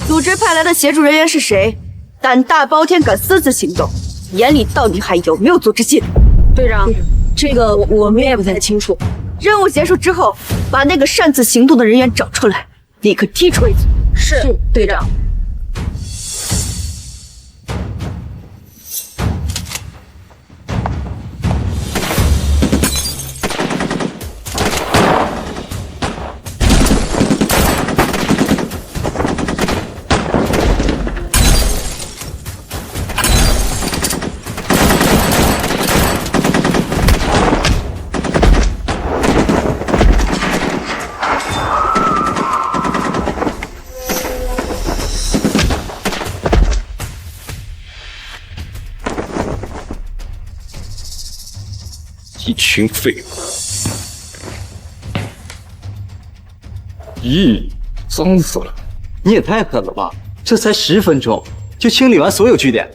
组织派来的协助人员是谁？胆大包天，敢私自行动，眼里到底还有没有组织纪律？队长，这个我们也不太清楚。任务结束之后，把那个擅自行动的人员找出来，立刻踢出一组。是，队长。一群废物！咦，脏死了！你也太狠了吧！这才10分钟就清理完所有据点。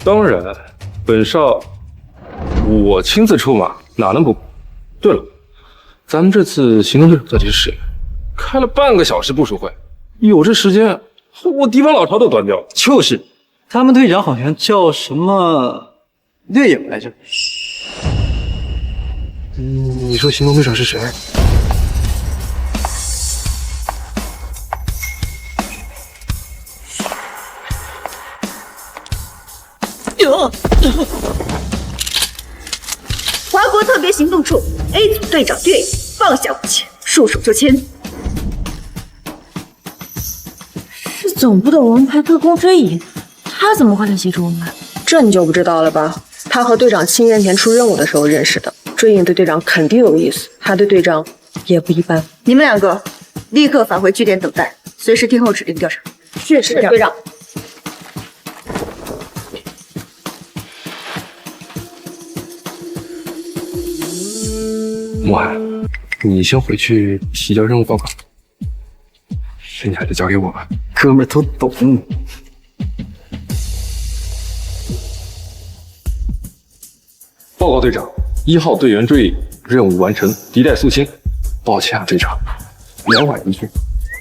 当然，本少我亲自出马，哪能不顾？对了，咱们这次行动对手到底是谁？开了半个小时部署会，有这时间，我敌方老巢都端掉了。就是，他们队长好像叫什么猎影来着？你说行动队长是谁？华国特别行动处 A 组队长猎影放下武器，束手就擒。是总部的王牌特工追影，他怎么会来协助我们？这你就不知道了吧？他和队长7年前出任务的时候认识的。追影对队长肯定有意思，他对队长也不一般。你们2个立刻返回据点等待，随时听候指令调查。是队长。莫寒，你先回去提交任务报告，剩下的交给我吧。哥们儿都懂。报告队长，1号队员追影任务完成，敌待肃清。抱歉啊，队长，2晚一去，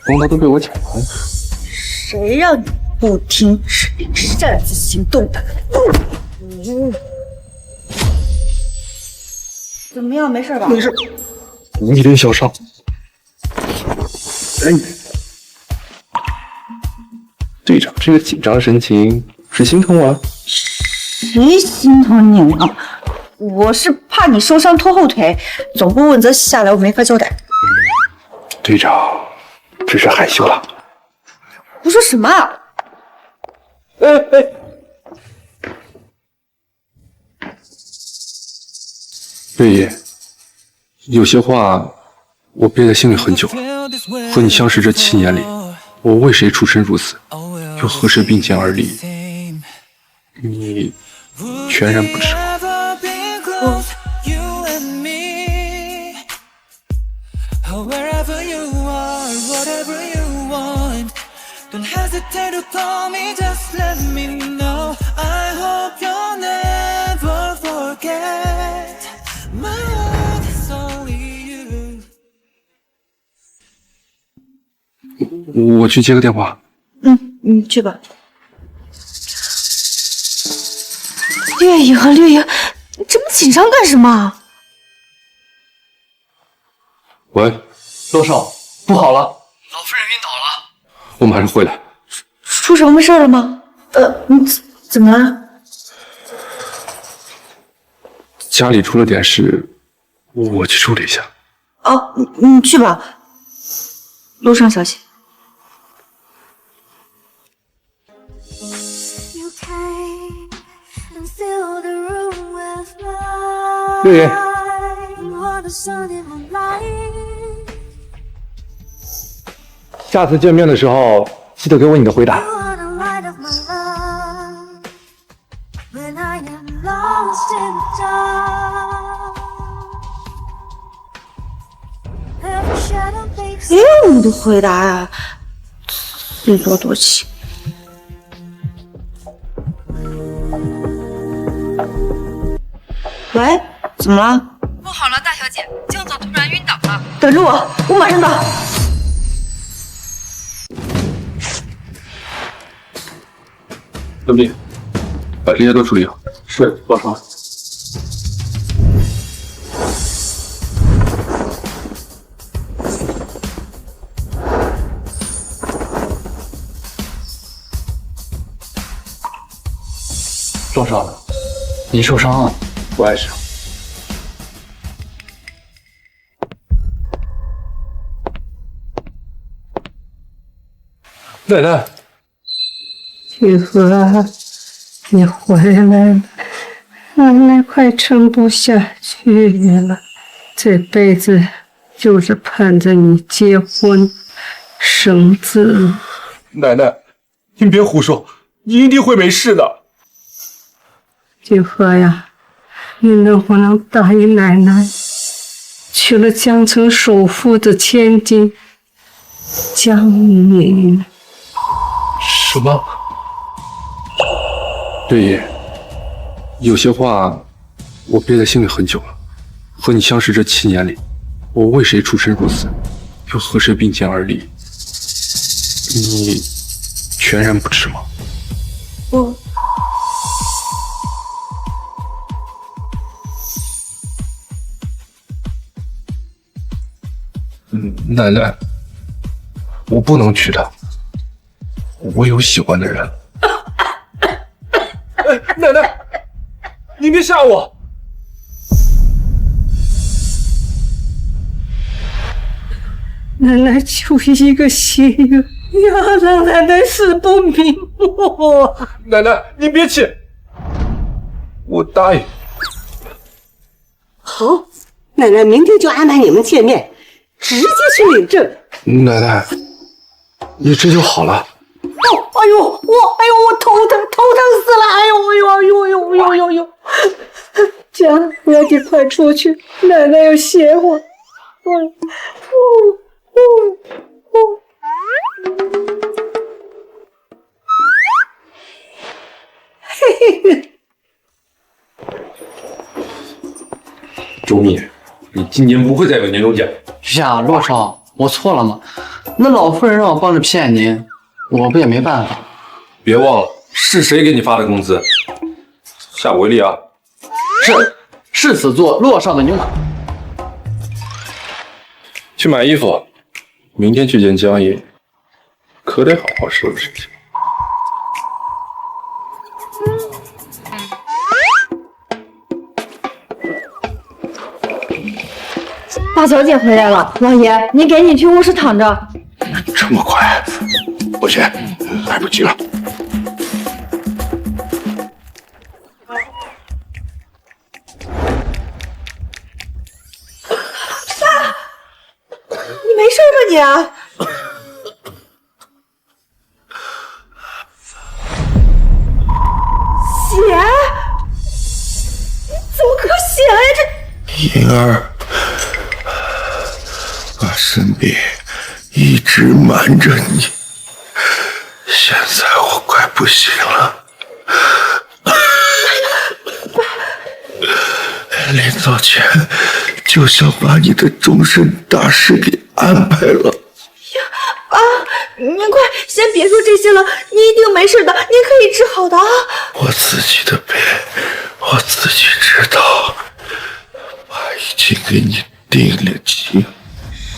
功劳都被我抢完。谁让你不听指令擅自行动的？怎么样？没事吧？没事，一点小伤。哎，队长这个紧张神情是心疼我了？谁心疼你了？我是怕你受伤拖后腿，总部问责下来我没法交代。队长只是害羞了。胡说什么啊？月野，有些话我憋在心里很久了。和你相识这7年里，我为谁出生入死，又和谁并肩而立，你全然不知。Don't hesitate to call me, just let me know. I hope you'll never forget. My world is only you. 我去接个电话。你去吧。猎影和猎影，你这么紧张干什么？喂，洛少，不好了，老夫人晕倒了。我马上回来。出什么事了吗？你怎么了？家里出了点事，我去处理一下。哦，你去吧，路上小心。月月，下次见面的时候，记得给我你的回答。你的回答呀，自作多情。喂，怎么了？不好了，大小姐，江总突然晕倒了。等着我，我马上到。小毕，把这些都处理好。是，洛少。洛少，你受伤了。不碍事。奶奶，玉和，你回来了，奶奶快撑不下去了，这辈子就是盼着你结婚生子。奶奶，您别胡说，你一定会没事的。玉和呀，你能不能答应奶奶，娶了江城首富的千金江宁？什么？对爷，有些话我憋在心里很久了。和你相识这7年里，我为谁出生入死，又和谁并肩而立？你全然不知吗？奶奶，我不能娶她，我有喜欢的人。哎，奶奶，您别吓我！奶奶就一个心愿，要让奶奶死不瞑目啊！奶奶，您别气，我答应。好，奶奶明天就安排你们见面，直接去领证。奶奶，你这就好了。哎呦，我头疼死了！哎呦！佳，你快出去，奶奶要歇会儿。周密，你今年不会再有年终奖。呀，洛少，我错了吗？那老夫人让我帮着骗您，我不也没办法。别忘了是谁给你发的工资，下不为例啊！是此座洛少的牛马。去买衣服，明天去见江爷，可得好好收拾收拾。大小姐回来了，老爷，您赶紧去卧室躺着。这么快？我去，来不及了。你没事吧你？血？怎么可血了呀？莹儿，我身边一直瞒着你，现在我快不行了。临走前就想把你的终身大事给安排了。您快先别说这些了，你一定没事的，您可以治好的啊！我自己的病，我自己知道。爸已经给你定了亲。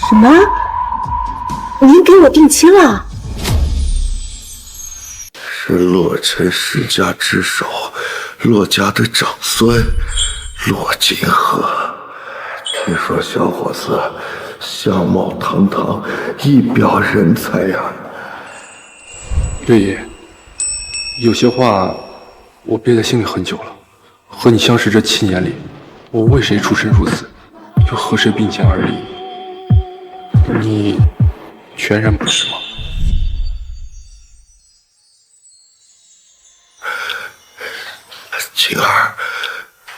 什么？您给我定亲了？是洛尘世家之首，洛家的长孙洛金河。听说小伙子相貌堂堂，一表人才呀。对爷，有些话我憋在心里很久了。和你相识这7年里，我为谁出生入死，又和谁并肩而立？你全然不知吗？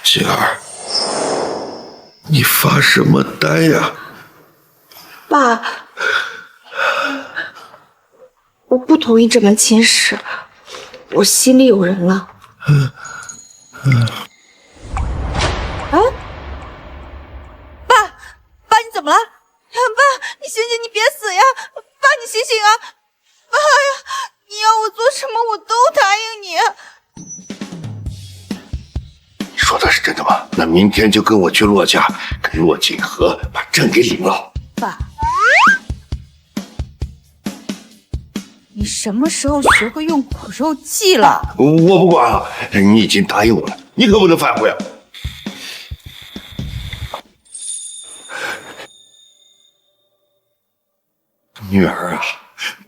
静儿，你发什么呆呀？爸，我不同意这门亲事，我心里有人了。爸，你怎么了？爸，你醒醒，你别死呀！爸，你醒醒啊！爸呀，你要我做什么我都答应你。那明天就跟我去骆家，跟骆锦和把证给领了。爸，你什么时候学会用苦肉计了？我不管了，你已经答应我了，你可不能反悔啊！女儿啊，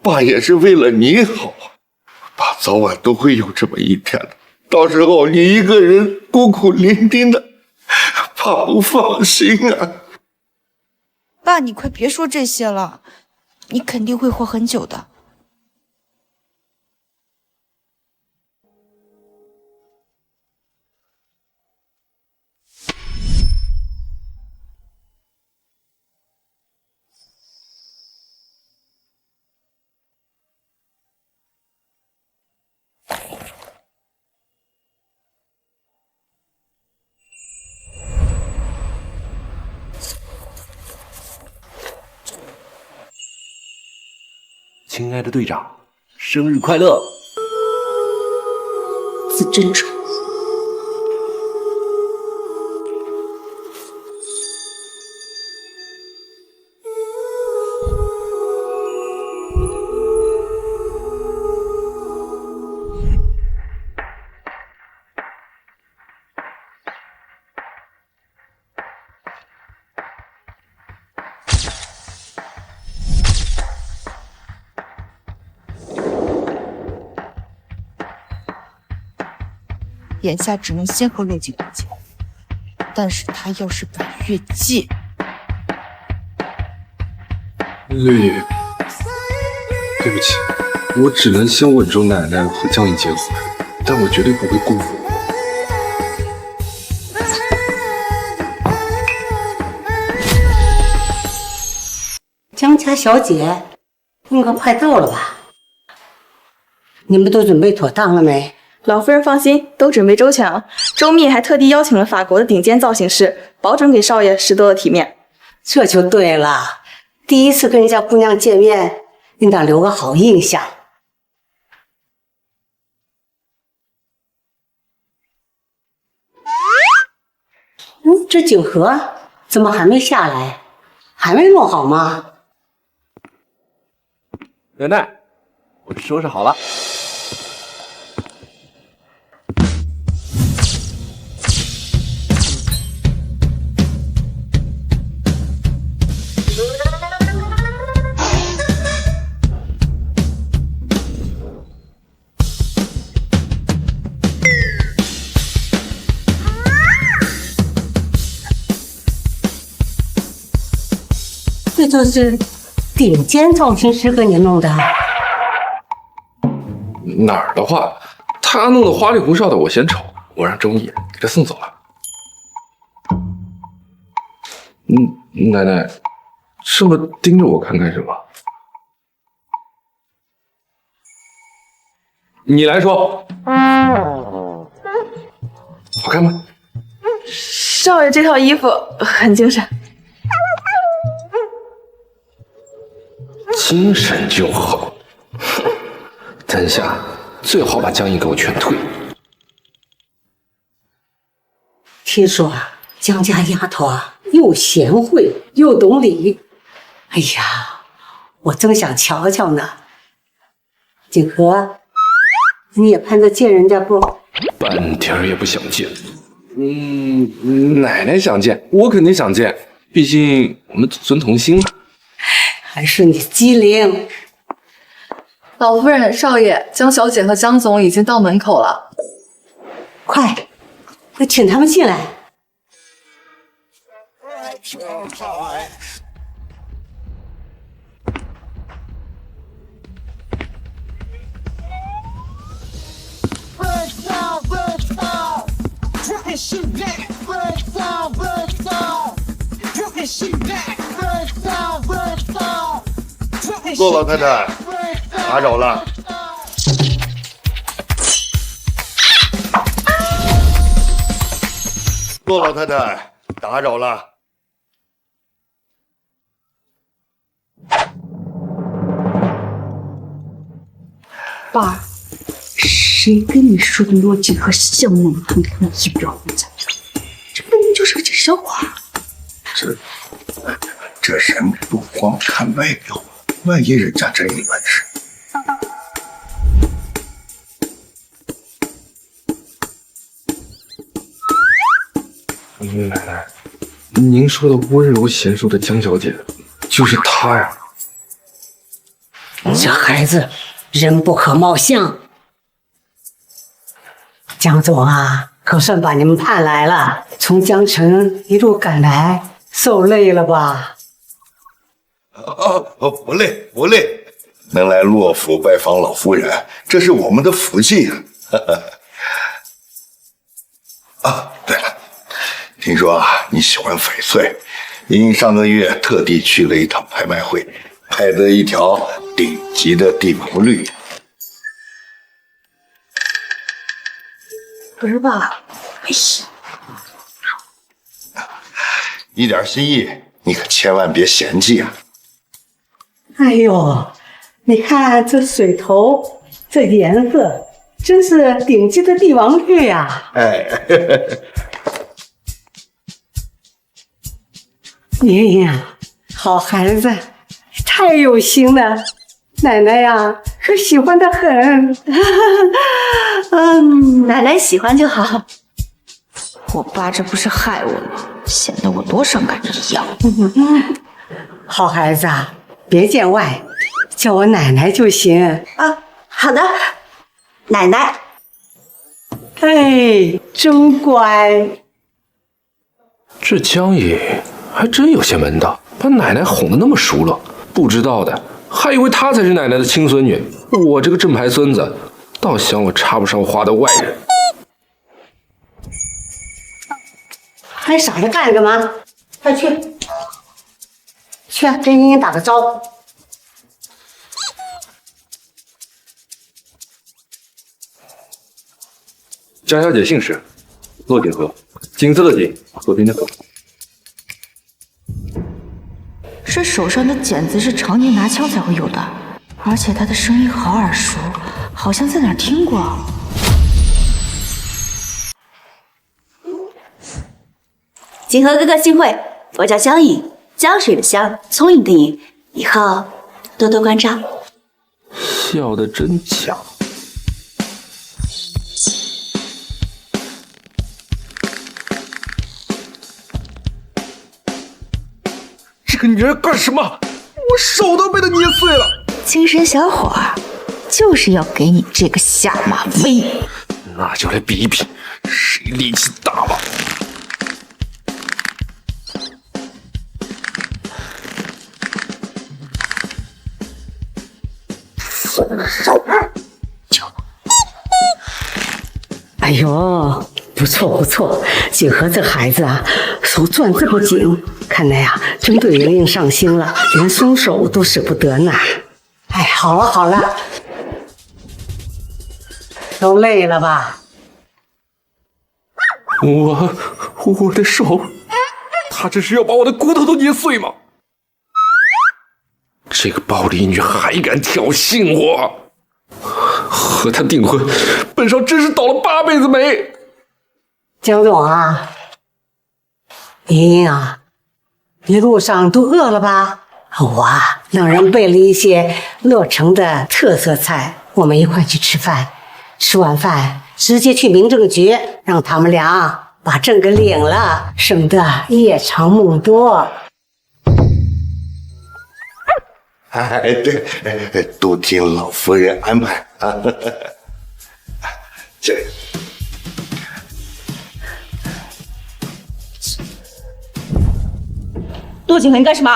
爸也是为了你好啊，爸早晚都会有这么一天的。到时候你一个人孤苦伶仃的，爸不放心啊。爸，你快别说这些了，你肯定会活很久的。亲爱的队长，生日快乐！字真丑。眼下只能先和陆景和解，但是他要是敢越界，绿野，对不起，我只能先稳住奶奶和江颖结合，但我绝对不会辜负你。江家小姐，应该快到了吧？你们都准备妥当了没？老夫人放心，都准备周全了。周密还特地邀请了法国的顶尖造型师，保准给少爷拾掇的体面。这就对了，第一次跟人家姑娘见面，应当留个好印象。这景和怎么还没下来？还没弄好吗？奶奶，我收拾好了。这就是顶尖造型师给你弄的。哪儿的话，他弄得花里胡哨的，我嫌丑，我让周密给他送走了。奶奶，这么盯着我看干什么？你来说，好看吗？少爷这套衣服很精神。精神就好。等下最好把江颖给我劝退。听说啊，江家丫头啊，又贤惠又懂礼。哎呀，我真想瞧瞧呢。景和，你也盼着见人家不？半点儿也不想见。奶奶想见，我肯定想见，毕竟我们祖孙同心嘛。还是你机灵。老夫人、少爷，江小姐和江总已经到门口了。快请他们进来。骆老太太，打扰了。骆老太太，打扰了。爸，谁跟你说的逻辑和相貌很一表人才？这分小伙，这人不光看外表，万一人家真有本事。奶奶，您说的温柔贤淑的江小姐，就是她呀？小孩子，人不可貌相。江总啊，可算把你们盼来了，从江城一路赶来，受累了吧？不累不累，能来洛府拜访老夫人，这是我们的福气啊！啊，对了，听说啊你喜欢翡翠，因上个月特地去了一趟拍卖会，拍的一条顶级的帝王绿。不是吧？哎呀，一点心意，你可千万别嫌弃啊！哎呦，你看这水头，这颜色，真是顶级的帝王绿呀！哎，莹莹啊，好孩子，太有心了，奶奶呀，可喜欢的很。奶奶喜欢就好。我爸这不是害我吗？显得我多伤感一样。好孩子啊，别见外，叫我奶奶就行。啊，好的，奶奶。哎，真乖。这江爷还真有些门道，把奶奶哄得那么熟了。不知道的还以为她才是奶奶的亲孙女，我这个正牌孙子，倒想我插不上话的外人。还傻着干什么？快去，去跟莹莹打个招呼。江小姐姓氏，骆锦和，锦色的锦，和平的和。这手上的茧子是常年拿枪才会有的，而且他的声音好耳熟，好像在哪儿听过。锦和哥哥幸会，我叫江颖，江水的江，聪颖的颖，以后多多关照。笑得真假。这个女人干什么？我手都被她捏碎了。精神小伙儿，就是要给你这个下马威。那就来比一比，谁力气大吧。哎呦，不错不错，锦和这孩子啊，手攥这么紧，看来呀，真对莹莹上心了，连松手都舍不得呢。哎，好了好了，都累了吧？我的手，她这是要把我的骨头都捏碎吗？这个暴力女还敢挑衅我！和她订婚，本少真是倒了8辈子霉。江总啊，莹莹啊，一路上都饿了吧？我啊，让人备了一些洛城的特色菜，我们一块去吃饭。吃完饭直接去民政局，让他们俩把证给领了，省得夜长梦多。哎，对，都听老夫人安排啊。这杜景和，你干什么？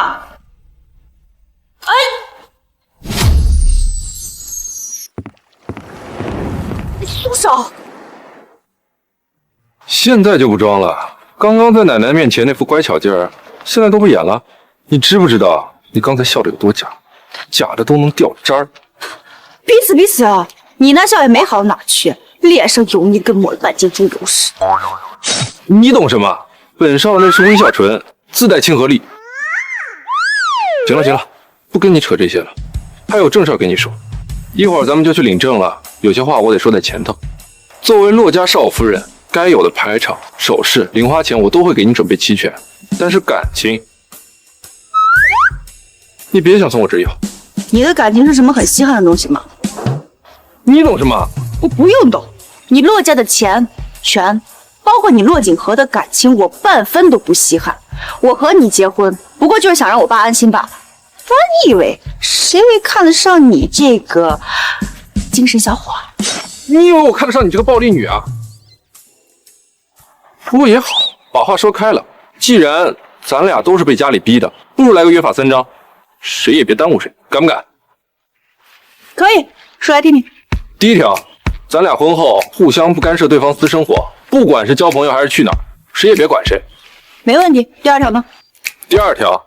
哎！松手！现在就不装了，刚刚在奶奶面前那副乖巧劲儿，现在都不演了。你知不知道你刚才笑的有多假？假的都能掉渣儿。彼此彼此啊！你那笑也没好哪去，脸上油腻跟抹了半斤猪油似的。你懂什么？本少那是微笑唇，自带亲和力。行了，不跟你扯这些了，还有正事跟你说。一会儿咱们就去领证了，有些话我得说在前头。作为骆家少夫人，该有的排场、首饰、零花钱我都会给你准备齐全，但是感情，你别想从我这要。你的感情是什么很稀罕的东西吗？你懂什么？我不用懂。你骆家的钱、权，包括你骆锦和的感情，我半分都不稀罕。我和你结婚，不过就是想让我爸安心罢了。不然你以为谁会看得上你这个精神小伙？你以为我看得上你这个暴力女啊？不过也好，把话说开了，既然咱俩都是被家里逼的，不如来个约法三章，谁也别耽误谁，敢不敢？可以，说来听听。第一条，咱俩婚后互相不干涉对方私生活，不管是交朋友还是去哪儿，谁也别管谁。没问题。第二条呢？第二条，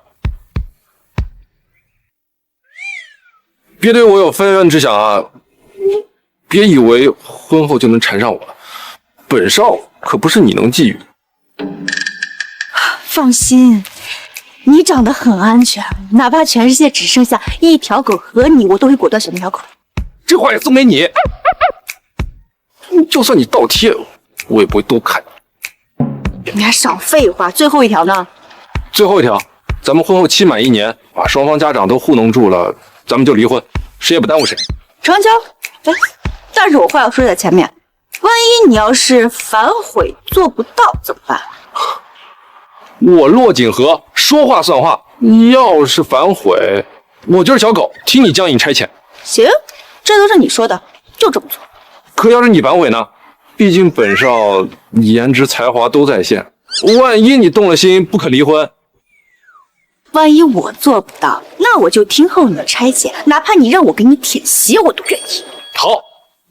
别对我有非分之想啊！别以为婚后就能缠上我了，本少可不是你能觊觎。放心，你长得很安全，哪怕全世界只剩下一条狗和你，我都会果断选那条狗。这话也送给你。就算你倒贴，我也不会多看你。你还少废话。最后一条呢？最后一条，咱们婚后期满1年，把双方家长都糊弄住了，咱们就离婚，谁也不耽误谁。成交。哎，但是我话要说在前面，万一你要是反悔做不到怎么办？我骆锦和说话算话，你要是反悔，我就是小狗，听你僵硬差遣。行，这都是你说的，就这么做。可要是你反悔呢？毕竟本少颜值才华都在线，万一你动了心不肯离婚，万一我做不到，那我就听候你的差遣，哪怕你让我给你舔鞋，我都愿意。好，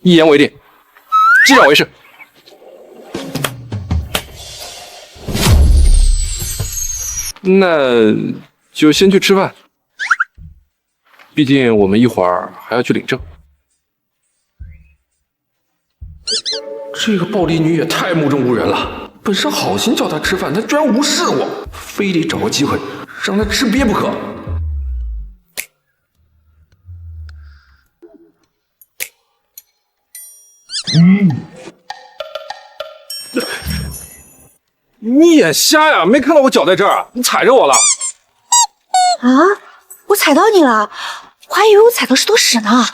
一言为定，既然为是。那就先去吃饭，毕竟我们一会儿还要去领证。这个暴力女也太目中无人了，本是好心叫她吃饭，她居然无视我，非得找个机会让她吃瘪不可。你眼瞎呀？没看到我脚在这儿？你踩着我了？啊！我踩到你了，我还以为我踩到石头屎呢。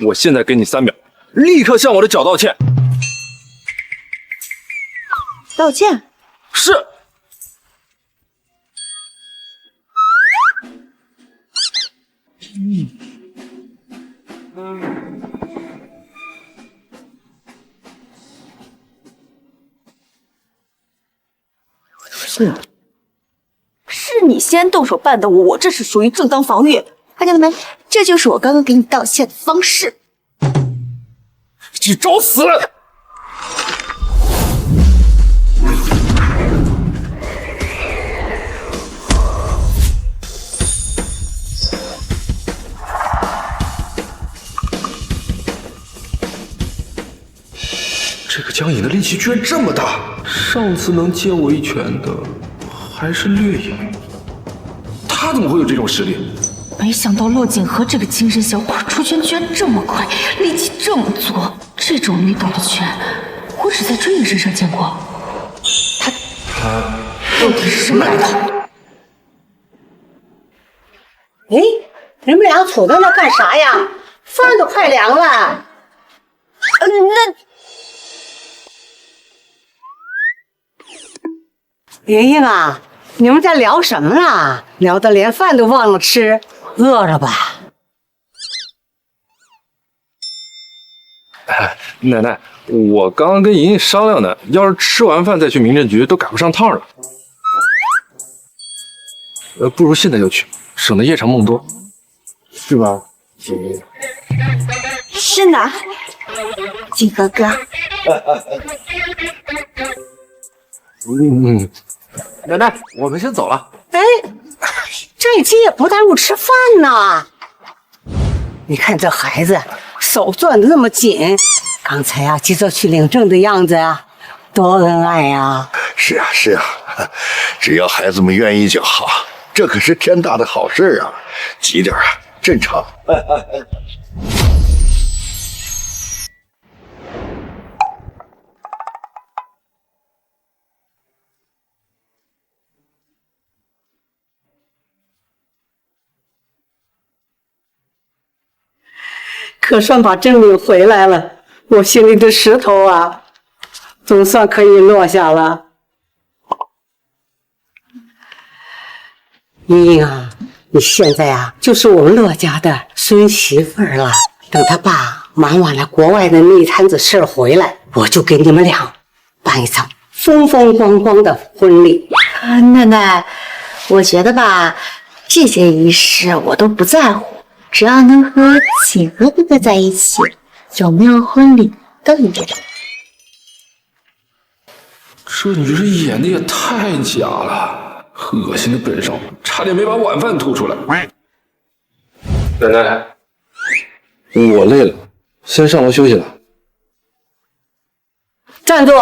我现在给你3秒，立刻向我的脚道歉。道歉？是。是你先动手绊的我，这是属于正当防御。看见了没？这就是我刚刚给你道歉的方式。你找死！这个江颖的力气居然这么大，上次能接我一拳的还是略影，他怎么会有这种实力？没想到骆锦和这个精神小伙出拳居然这么快，力气这么足，这种力道的拳，我只在追影身上见过。他到底是什么来头？哎，你们俩杵在那干啥呀？饭都快凉了。莹莹啊，你们在聊什么呢？聊得连饭都忘了吃，饿了吧？奶奶，我刚刚跟莹莹商量呢，要是吃完饭再去民政局，都赶不上趟了。不如现在就去，省得夜长梦多，是吧，莹莹？是呢，锦和哥。奶奶，我们先走了。哎，这一期也不耽误吃饭呢。你看这孩子手攥得那么紧，刚才啊急着去领证的样子啊，多恩爱呀！是啊是啊，只要孩子们愿意就好，这可是天大的好事啊！急点啊，正常。可算把正命回来了，我心里的石头啊，总算可以落下了。莹莹啊，你现在啊，就是我们骆家的孙媳妇儿了。等他爸忙完了国外的那一摊子事儿回来，我就给你们俩办一场风风光光的婚礼。奶奶，我觉得吧，这些仪式我都不在乎，只要能和锦和哥哥在一起，有没有婚礼都一样。这女人演的也太假了，恶心的本少，差点没把晚饭吐出来。奶奶，我累了，先上楼休息了。站住！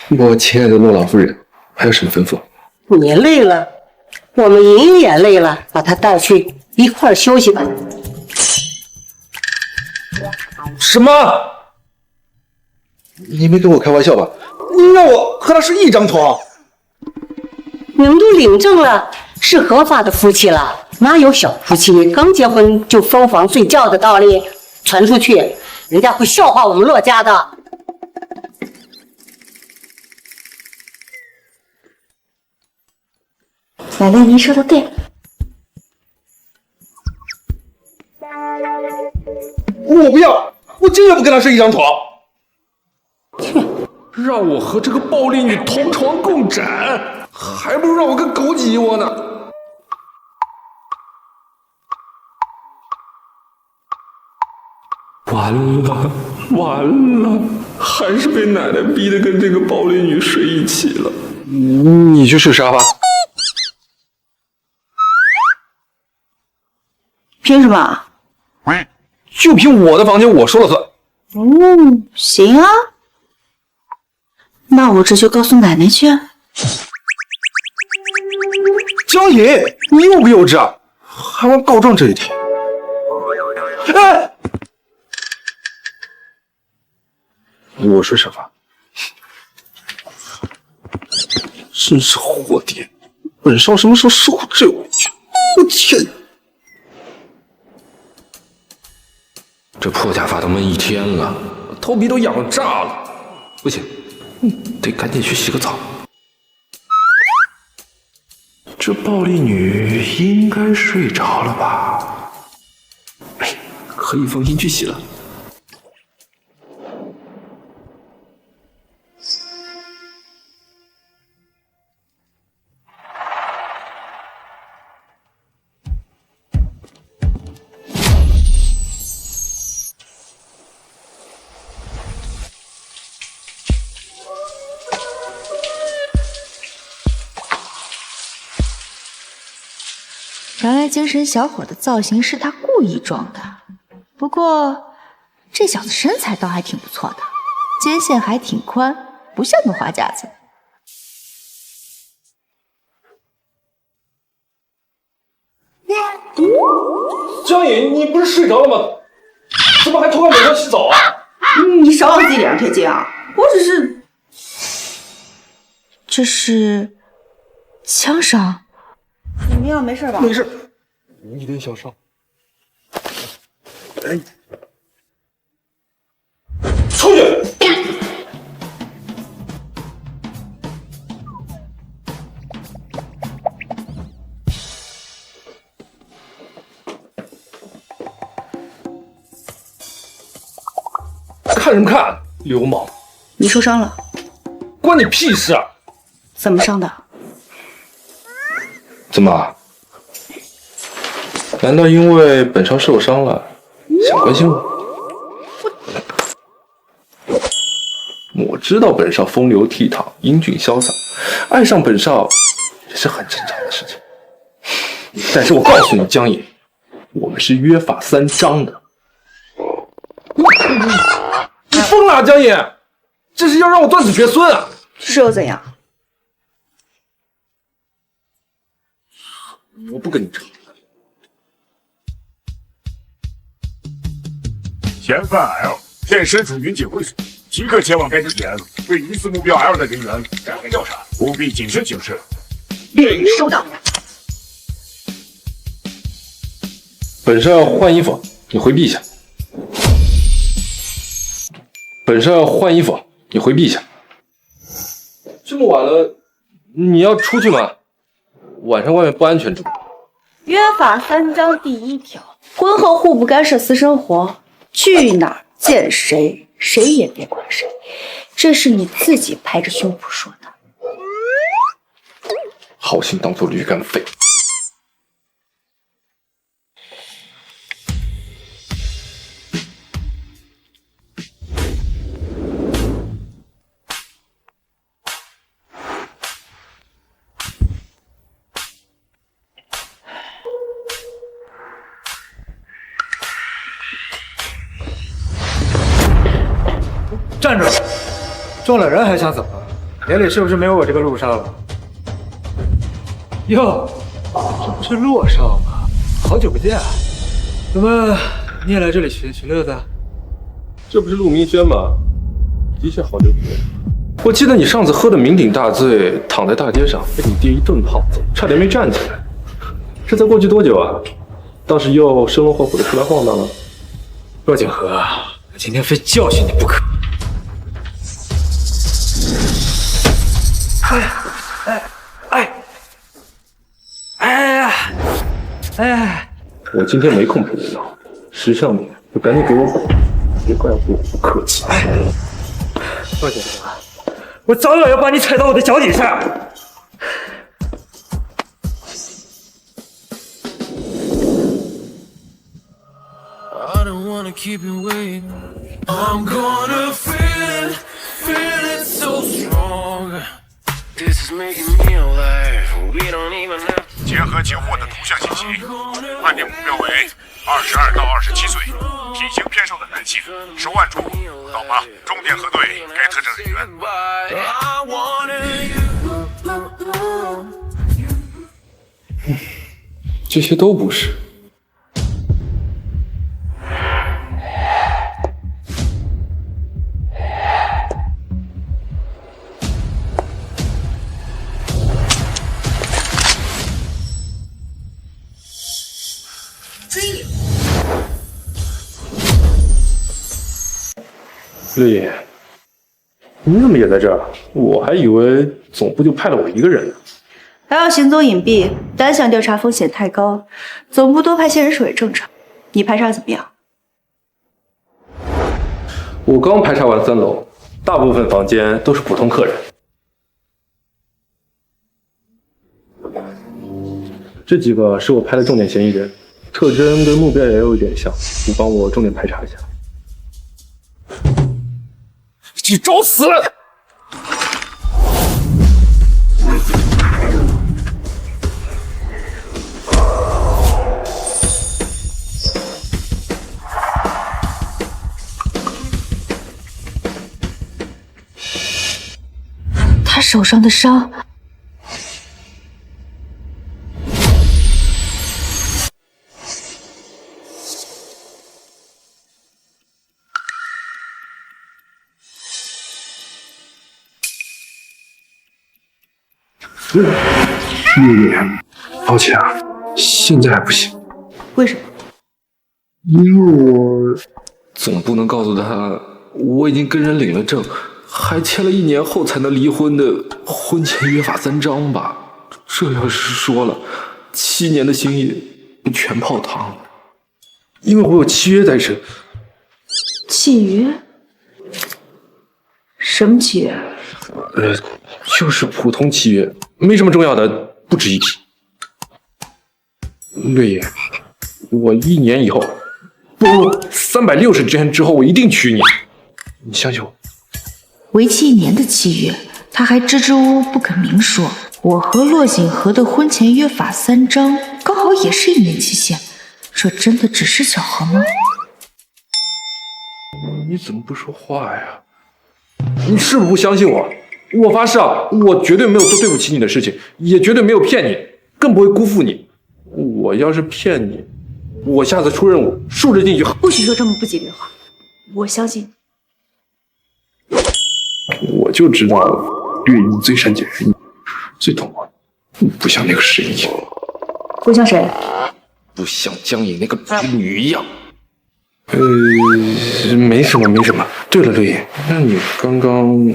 我亲爱的骆老夫人，还有什么吩咐？你累了，我们莹莹也累了，把她带去一块儿休息吧。什么？你没跟我开玩笑吧？你让我和他是一张床？你们都领证了，是合法的夫妻了，哪有小夫妻刚结婚就分房睡觉的道理？传出去，人家会笑话我们骆家的。奶奶，您说的对。我不要，我坚决不跟他睡一张床。让我和这个暴力女同床共枕，还不如让我跟狗挤一窝呢。完了，完了，还是被奶奶逼得跟这个暴力女睡一起了。你去睡沙发。凭什么？就凭我的房间，我说了算。行啊，那我这就告诉奶奶去。江颖，你幼不幼稚啊？还玩告状这一天？哎！我睡沙发。真是货爹！本少什么时候受过这委屈？我天！这破假发都闷一天了，头皮都痒炸了。不行，得赶紧去洗个澡。这暴力女应该睡着了吧？可以放心去洗了。原来精神小伙的造型是他故意装的，不过这小子身材倒还挺不错的，肩线还挺宽，不像个花架子。江颖，你不是睡着了吗？怎么还偷看美人洗澡啊？你少往自己脸上贴金啊！我只是……这是枪伤。你们要没事吧？没事，一点小伤。哎，出去！看什么看？流氓！你受伤了？关你屁事啊！怎么伤的？怎么？难道因为本少受伤了，想关心我？我知道本少风流倜傥、英俊潇洒，爱上本少也是很正常的事情。但是我告诉你，江颖，我们是约法三章的。你疯了啊，江颖！这是要让我断子绝孙啊！是又怎样？我不跟你吵。嫌犯 L 现身处云锦会所，即刻前往该地点，对疑似目标 L 的人员展开调查，务必谨慎行事。收到。本少要换衣服，你回避一下。本少要换衣服，你回避一下。这么晚了，你要出去吗？晚上外面不安全，知道吗？约法3章第1条，婚后互不干涉私生活，去哪儿见谁，谁也别管谁。这是你自己拍着胸脯说的。好心当做驴肝肺。站住！撞了人还想怎么？眼里是不是没有我这个陆少了？哟，这不是洛少吗？好久不见，怎么你也来这里寻乐子？这不是陆明轩吗？的确好久不见。我记得你上次喝得酩酊大醉，躺在大街上，被你爹一顿胖揍，差点没站起来。这才过去多久啊？当时又生龙活虎的出来晃荡了。洛景和，我今天非教训你不可。我今天没空陪你闹，识相点，就赶紧给我滚！别怪我不客气。洛景和，我早晚要把你踩到我的脚底下。I don't wanna keep you waiting. I'm gonna feel it so strong. This is making me alive. We don't even have. 结合截获的图像信息，判定目标为22到27岁，体型偏瘦的男性，手腕中到吧，重点核对该特征人员。I wanted you. 这些都不是。绿，你怎么也在这儿？我还以为总部就派了我一个人呢。还要行踪隐蔽，单项调查风险太高，总部多派些人手也正常。你排查怎么样？我刚排查完3楼，大部分房间都是普通客人。这几个是我拍的重点嫌疑人，特征跟目标也有点像，你帮我重点排查一下。你找死！他手上的伤，绿野，抱歉啊，现在还不行。为什么？因为我总不能告诉他我已经跟人领了证，还签了1年后才能离婚的婚前约法3章吧？这要是说了，7年的心意不全泡汤了。因为我有契约在身。契约？什么契约？就是普通契约，没什么重要的，不值一提。绿野，我1年以后，不，360天之后，我一定娶你，你相信我。为期1年的契约，他还支支吾吾不肯明说。我和骆景和的婚前约法3章刚好也是1年期限，这真的只是巧合吗？你怎么不说话呀？你是不是不相信我？我发誓啊，我绝对没有做对不起你的事情，也绝对没有骗你，更不会辜负你。我要是骗你，我下次出任务竖着进去。不许说这么不吉利的话，我相信你。我就知道绿你最善解人意，最懂我，不像那个石英。不像谁？不像江颖那个美女一样。没什么没什么。对了，绿野，那你刚刚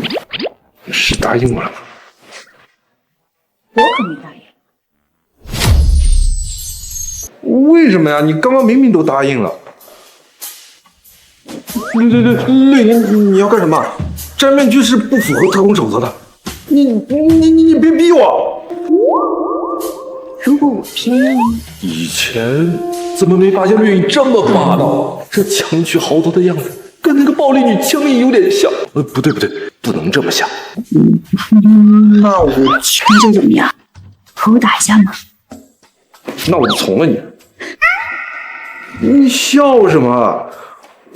是答应我了吗？我可没答应。为什么呀？你刚刚明明都答应了。绿野，你要干什么？摘面具是不符合特工守则的。你别逼我！如果我偏要呢？以前怎么没发现绿野这么霸道？这强取豪夺的样子，跟那个暴力女江颖有点像。不对，不能这么想。那我全就怎么样？和我打一架吗？那我就从了你。你笑什么？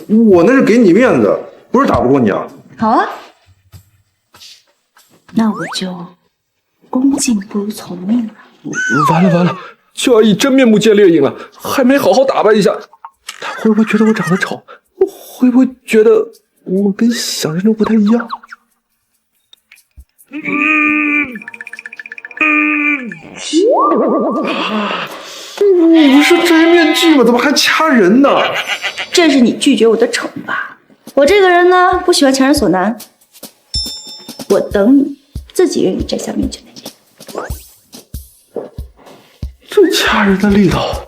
我那是给你面子，不是打不过你啊。好啊，那我就恭敬不如从命了。完了，就要以真面目见猎鹰了，还没好好打扮一下，他会不会觉得我长得丑？会不会觉得我跟想象中不太一样？不是摘面具吗？怎么还掐人呢？这是你拒绝我的惩罚。我这个人呢，不喜欢强人所难。我等你自己愿意摘下面具那天。这掐人的力道，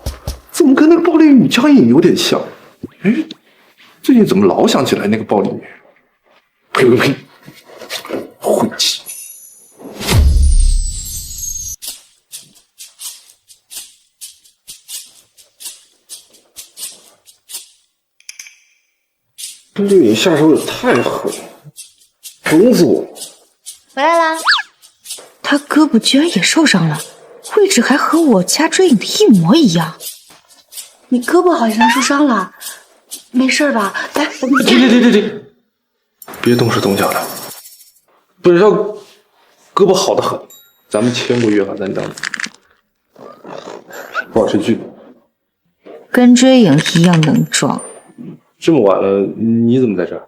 怎么跟那个暴力女江颖有点像？哎，最近怎么老想起来那个暴力女？呸！晦气！绿野下手也太狠了，疼死我！回来啦！他胳膊居然也受伤了，位置还和我掐追影的一模一样。你胳膊好像受伤了，没事吧？来，我给你。停！别动手动脚的，本少胳膊好得很，咱们签过约法三章，保持距离。跟追影一样能撞。这么晚了，你怎么在这儿？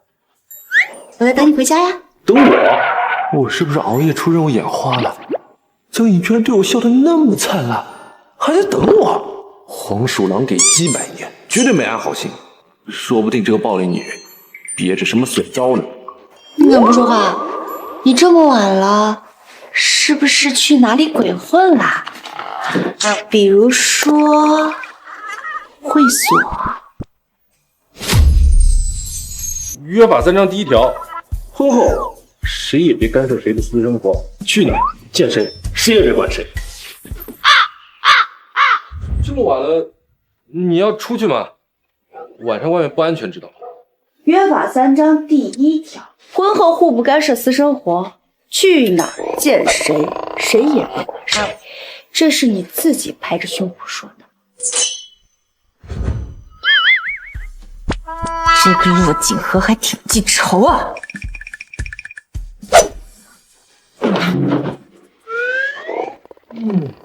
我在等你回家呀。等我？我是不是熬夜出任务眼花了？江颖居然对我笑得那么灿烂，还在等我。黄鼠狼给鸡百年，绝对没安好心。说不定这个暴力女憋着什么损招呢。你怎么不说话？你这么晚了，是不是去哪里鬼混啦？比如说会所。约法三章第1条，婚后谁也别干涉谁的私生活，去哪见谁，谁也别管谁。这么晚了，你要出去吗？晚上外面不安全，知道吗？约法三章第1条，婚后互不干涉私生活，去哪儿见谁，谁也别管谁。这是你自己拍着胸脯说的。这个骆锦河还挺记仇啊！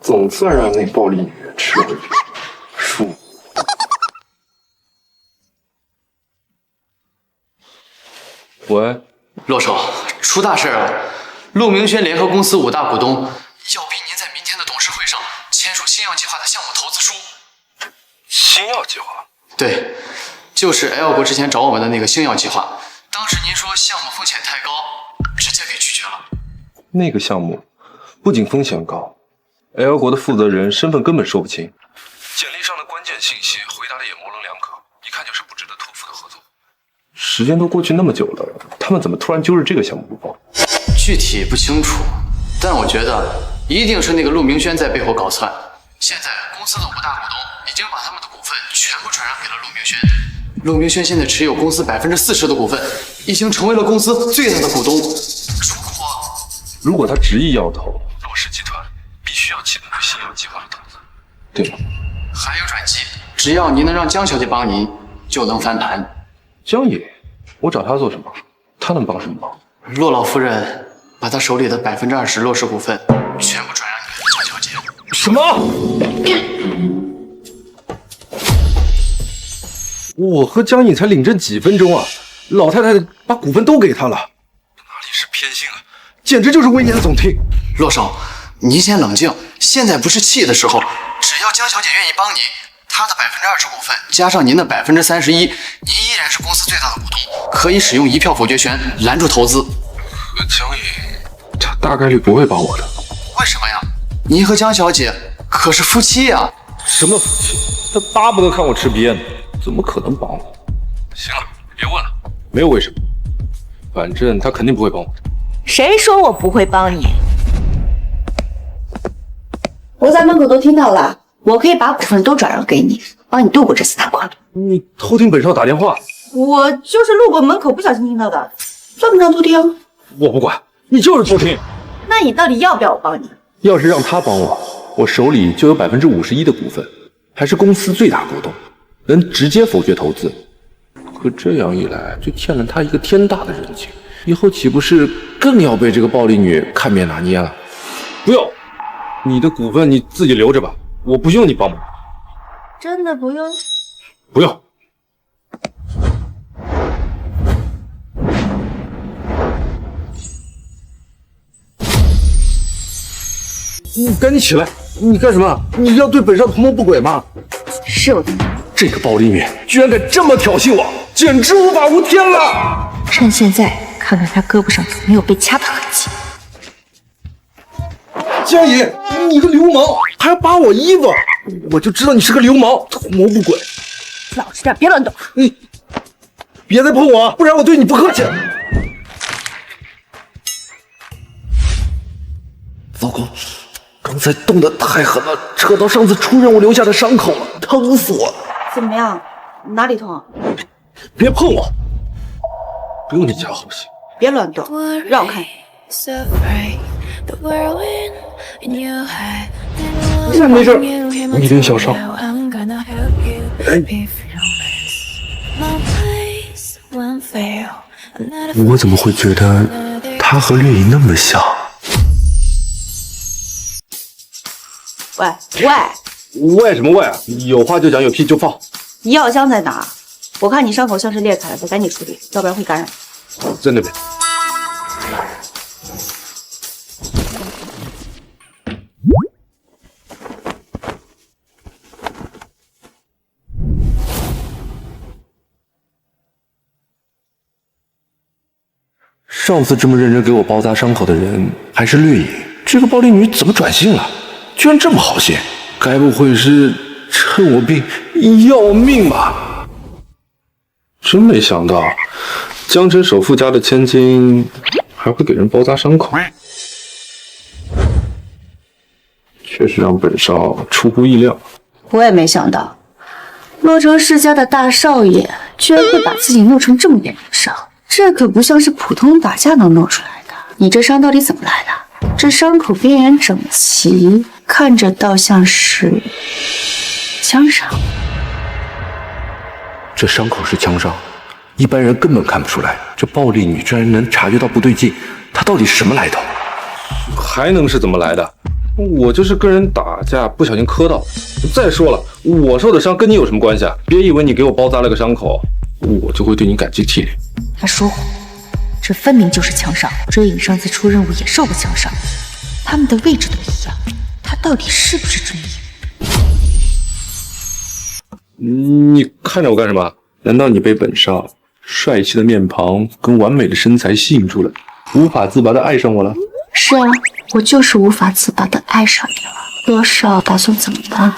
总算让那暴力女人吃了输。喂，骆少，出大事了！陆明轩联合公司5大股东要逼您在明天的董事会上签署新药计划的项目投资书。新药计划？对，就是 L 国之前找我们的那个星药计划。当时您说项目风险太高，直接给拒绝了。那个项目不仅风险高 ，L 国的负责人身份根本说不清，简历上的关键信息回答的也模棱两可，一看就是不值得托付的合作。时间都过去那么久了，他们怎么突然揪着这个项目不放？具体不清楚，但我觉得一定是那个陆明轩在背后搞窜。现在公司的5大股东已经把他们的股份全部转让给了陆明轩。陆明轩现在持有公司40%的股份，已经成为了公司最大的股东。如果他执意要投，洛氏集团必须要启动新药计划的投资，对吗？还有转机，只要您能让江小姐帮您，就能翻盘。江野，我找他做什么？他能帮什么忙？骆老夫人把她手里的20%洛氏股份全部转让给了江小姐。什么？我和江颖才领证几分钟啊，老太太把股份都给他了，哪里是偏心啊，简直就是危言耸听。骆少，您先冷静，现在不是气的时候，只要江小姐愿意帮你，他的20%股份加上您的31%，您依然是公司最大的股东，可以使用一票否决权拦住投资。和江颖，他大概率不会帮我的。为什么呀？您和江小姐可是夫妻呀！什么夫妻？他巴不得看我吃瘪呢，怎么可能帮我？行了，别问了，没有为什么，反正他肯定不会帮我。谁说我不会帮你？我在门口都听到了，我可以把股份都转让给你，帮你度过这次难关。你偷听本少打电话？我就是路过门口不小心听到的，算不上偷听。我不管，你就是偷听。那你到底要不要我帮你？要是让他帮我，我手里就有51%的股份，还是公司最大股东，能直接否决投资。可这样一来，就欠了他一个天大的人情，以后岂不是更要被这个暴力女看扁拿捏了？不用，你的股份你自己留着吧，我不用你帮忙。真的不用？不用。你赶紧起来！你干什么？你要对本少图谋不轨吗？是我的。这个暴力女居然敢这么挑衅我，简直无法无天了！趁现在看看她胳膊上有没有被掐的痕迹。江颖，你个流氓，还要扒我衣服！我就知道你是个流氓，图谋不轨。老实点，别乱动。你别再碰我，不然我对你不客气。糟糕！刚才动得太狠了，扯到上次出任务留下的伤口了，疼死我了！怎么样？哪里痛？别碰我！不用你家好心。别乱动，让我看。没事，一点小伤。我怎么会觉得他和绿影那么像？喂什么喂啊？有话就讲，有屁就放。药箱在哪？我看你伤口像是裂开了，得赶紧处理，要不然会感染。在那边。上次这么认真给我包扎伤口的人还是绿影，这个暴力女怎么转性了？居然这么好心，该不会是趁我病要我命吧？真没想到，江城首富家的千金还会给人包扎伤口，确实让本少出乎意料。我也没想到，洛城世家的大少爷居然会把自己弄成这么严重的伤，这可不像是普通打架能弄出来的。你这伤到底怎么来的？这伤口边缘整齐，看着倒像是枪伤。这伤口是枪伤，一般人根本看不出来。这暴力女居然能察觉到不对劲，她到底是什么来头？还能是怎么来的？我就是跟人打架不小心磕到。再说了，我受的伤跟你有什么关系啊？别以为你给我包扎了个伤口，我就会对你感激涕零。他说谎，这分明就是枪伤。追影上次出任务也受过枪伤，他们的位置都一样，他到底是不是追影？你看着我干什么？难道你被本少帅气的面庞跟完美的身材吸引住了，无法自拔的爱上我了？是啊，我就是无法自拔的爱上你了。罗少打算怎么办？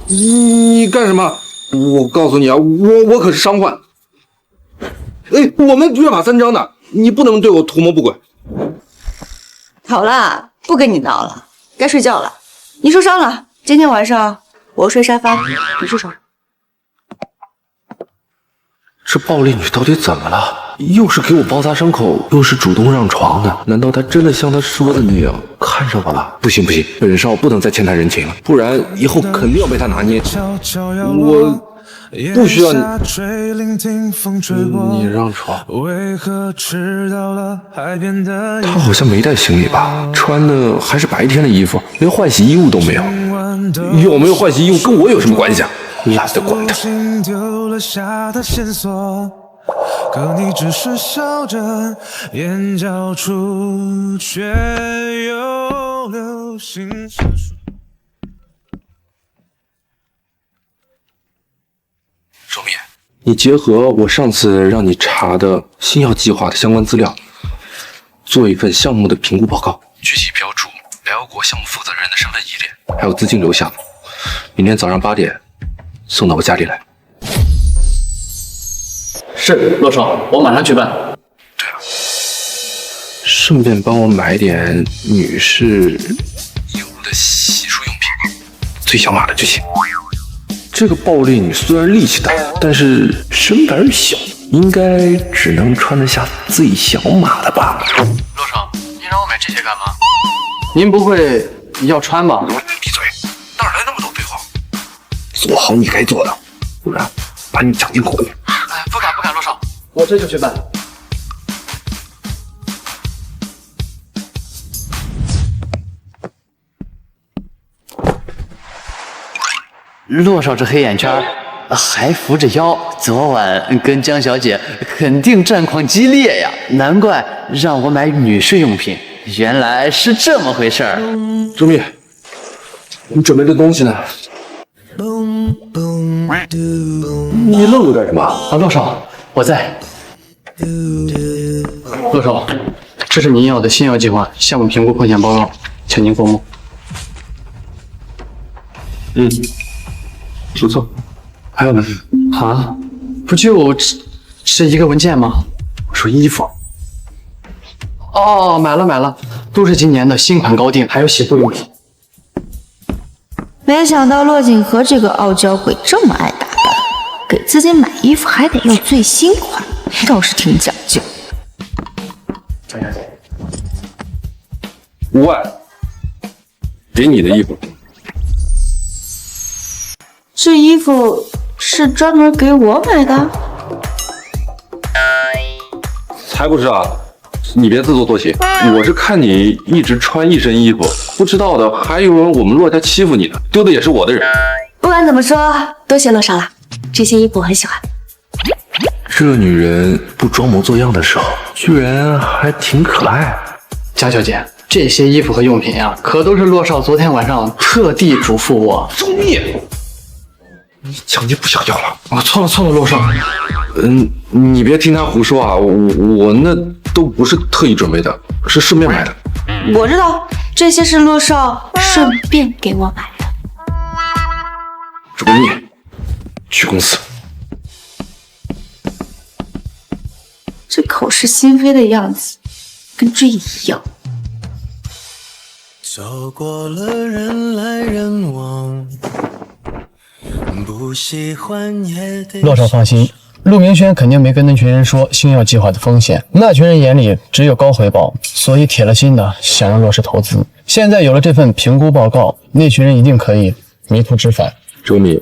你干什么？我告诉你啊，我可是伤患。哎，我们约法三章的，你不能对我图谋不轨。好啦，不跟你闹了，该睡觉了。你受伤了，今天晚上我睡沙发，你睡床上。这暴力女到底怎么了？又是给我包扎伤口，又是主动让床的，难道她真的像她说的那样看上我了？不行不行，本少不能再欠她人情了，不然以后肯定要被她拿捏。我不需要你让床。她好像没带行李吧？穿的还是白天的衣服，连换洗衣物都没有。有没有换洗衣物跟我有什么关系啊？懒得管他。可你只是笑着，眼角处却又流星闪烁。你结合我上次让你查的新药计划的相关资料，做一份项目的评估报告，具体标注北欧国项目负责人的身份依恋，还有资金流向。明天早上8点送到我家里来。是，洛少，我马上去办。对了，顺便帮我买点女士用的洗漱用品，最小码的就行。这个暴力女虽然力气大，但是身板小，应该只能穿得下最小码的吧？洛少，您让我买这些干嘛？您不会要穿吧？闭嘴！哪来那么多废话？做好你该做的，不然把你讲进口。哎，不敢，洛少，我这就去办。洛少这黑眼圈还扶着腰，昨晚跟江小姐肯定战况激烈呀，难怪让我买女士用品，原来是这么回事儿。周密，你准备的东西呢？你愣着干什么？啊，洛少，我在。洛少，这是您要的新药计划项目评估风险报告，请您过目。不错。还有呢？啊，不就这一个文件吗？我说衣服。哦，买了，都是今年的新款高定，还有洗护用品。没想到骆锦和这个傲娇鬼这么爱打扮，给自己买衣服还得要最新款，倒是挺讲究。张小姐，5万，给你的衣服。这衣服是专门给我买的？才不是啊！你别自作多情，我是看你一直穿一身衣服，不知道的还以为我们骆家欺负你呢，丢的也是我的人。不管怎么说，多谢骆少了，这些衣服我很喜欢。这女人不装模作样的时候，居然还挺可爱。江小姐，这些衣服和用品呀，可都是骆少昨天晚上特地嘱咐我。周密，你想就不想要了？我错了，骆少。你别听他胡说啊，我那都不是特意准备的，是顺便买的。我知道这些是骆少顺便给我买的。周密，去公司。这口是心非的样子，跟追一样。走过了人来人往，不喜欢也得。骆少放心，陆明轩肯定没跟那群人说星耀计划的风险，那群人眼里只有高回报，所以铁了心的想让骆氏投资。现在有了这份评估报告，那群人一定可以迷途知返。周密，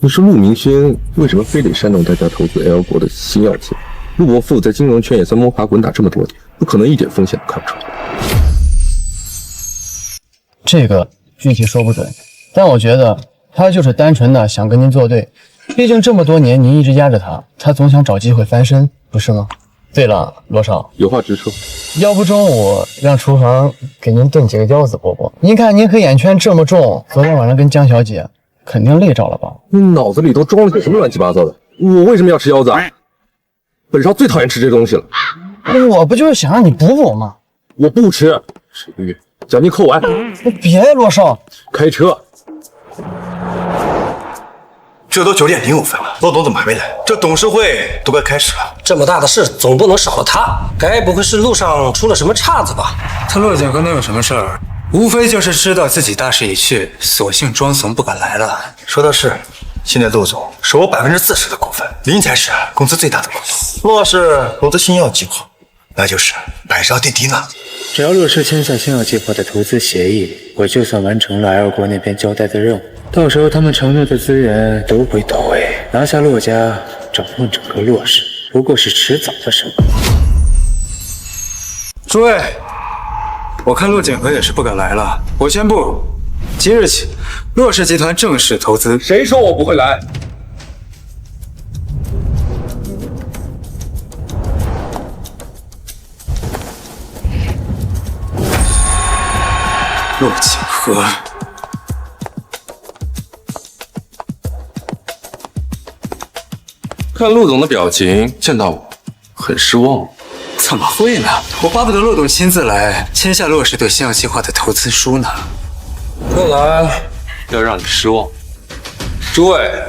你说陆明轩为什么非得煽动大家投资 L 国的新药计划？陆伯父在金融圈也算摸爬滚打这么多年，不可能一点风险都看不出来。这个具体说不准，但我觉得他就是单纯的想跟您作对，毕竟这么多年您一直压着他，他总想找机会翻身，不是吗？对了，罗少，有话直说。要不中午让厨房给您炖几个腰子伯。您看您黑眼圈这么重，昨天晚上跟江小姐肯定累着了吧？你脑子里都装了些什么乱七八糟的？我为什么要吃腰子啊？本少最讨厌吃这东西了。我不就是想让你补补吗？我不吃，吃1个月，奖金扣完。别呀，罗少，开车。这都9点05分了，骆总怎么还没来？这董事会都快开始了，这么大的事总不能少了他，该不会是路上出了什么岔子吧？他骆景和能有什么事儿？无非就是知道自己大势已去，索性装怂不敢来了。说的是，现在陆总手握40%的股份，您才是公司最大的股东。若是投资新药计划，那就是百上垫底呢。只要骆氏签下新药计划的投资协议，我就算完成了 L 国那边交代的任务。到时候他们承诺的资源都会到位，拿下骆家，掌控整个骆氏，不过是迟早的事。诸位，我看骆景和也是不敢来了。我宣布，即日起，骆氏集团正式投资。谁说我不会来？骆景和。看陆总的表情，见到我很失望。怎么会呢？我巴不得骆总亲自来签下骆氏对星耀计划的投资书呢。看来要让你失望。诸位，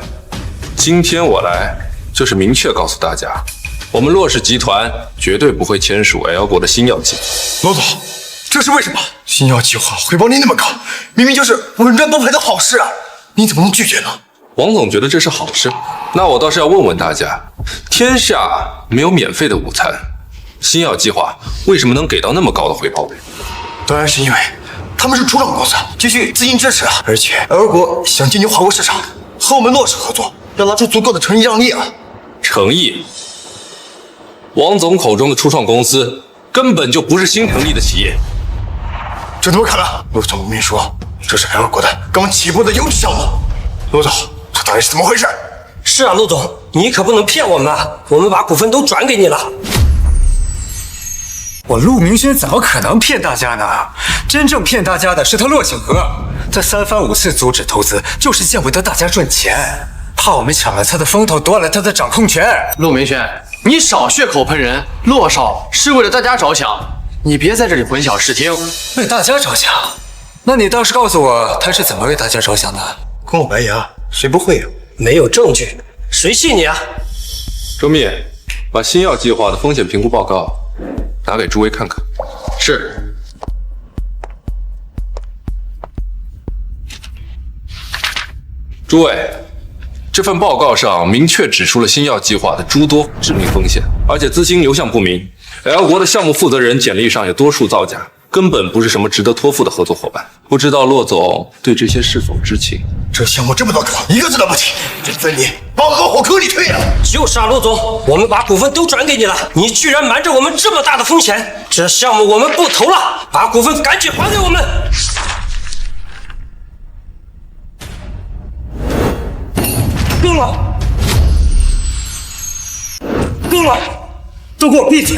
今天我来就是明确告诉大家，我们骆氏集团绝对不会签署 L 国的星耀计划。罗总，这是为什么？星耀计划回报率那么高，明明就是稳赚不赔的好事啊！你怎么能拒绝呢？王总觉得这是好事，那我倒是要问问大家，天下没有免费的午餐，星耀计划为什么能给到那么高的回报率？当然是因为他们是初创公司，急需资金支持啊！而且 L 国想进军华国市场，和我们骆氏合作，要拿出足够的诚意让利啊！诚意？王总口中的初创公司根本就不是新成立的企业。这怎么可能？陆总明明说这是 L 国的刚起步的优质项目。陆总，这到底是怎么回事？是啊，陆总，你可不能骗我们啊！我们把股份都转给你了。我陆明轩怎么可能骗大家呢？真正骗大家的是他骆景和，他3番5次阻止投资，就是见不得大家赚钱，怕我们抢了他的风头，夺了他的掌控权。陆明轩，你少血口喷人，骆少是为了大家着想，你别在这里混淆视听。为大家着想？那你倒是告诉我，他是怎么为大家着想的？跟我白牙，谁不会啊？没有证据，谁信你啊？周密，把星耀计划的风险评估报告拿给诸位看看。是。诸位，这份报告上明确指出了星耀计划的诸多致命风险，而且资金流向不明。L 国的项目负责人简历上有多处造假，根本不是什么值得托付的合作伙伴。不知道骆总对这些是否知情？这项目这么多个，一个字都不提，这分你往恶火坑里推啊！就是啊，陆总，我们把股份都转给你了，你居然瞒着我们这么大的风险，这项目我们不投了，把股份赶紧还给我们！够了，够了，都给我闭嘴！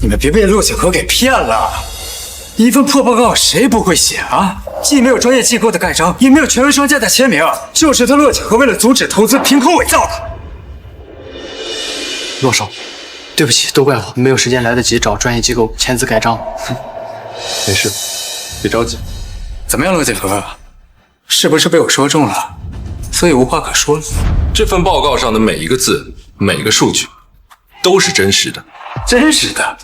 你们别被骆景和给骗了。一份破报告谁不会写啊？既没有专业机构的盖章，也没有权威商家的签名，就是他骆景和为了阻止投资凭空伪造的。骆少，对不起，都怪我没有时间来得及找专业机构签字盖章。没事，别着急。怎么样，骆景和？是不是被我说中了？所以无话可说了。这份报告上的每一个字、每一个数据，都是真实的。真实的？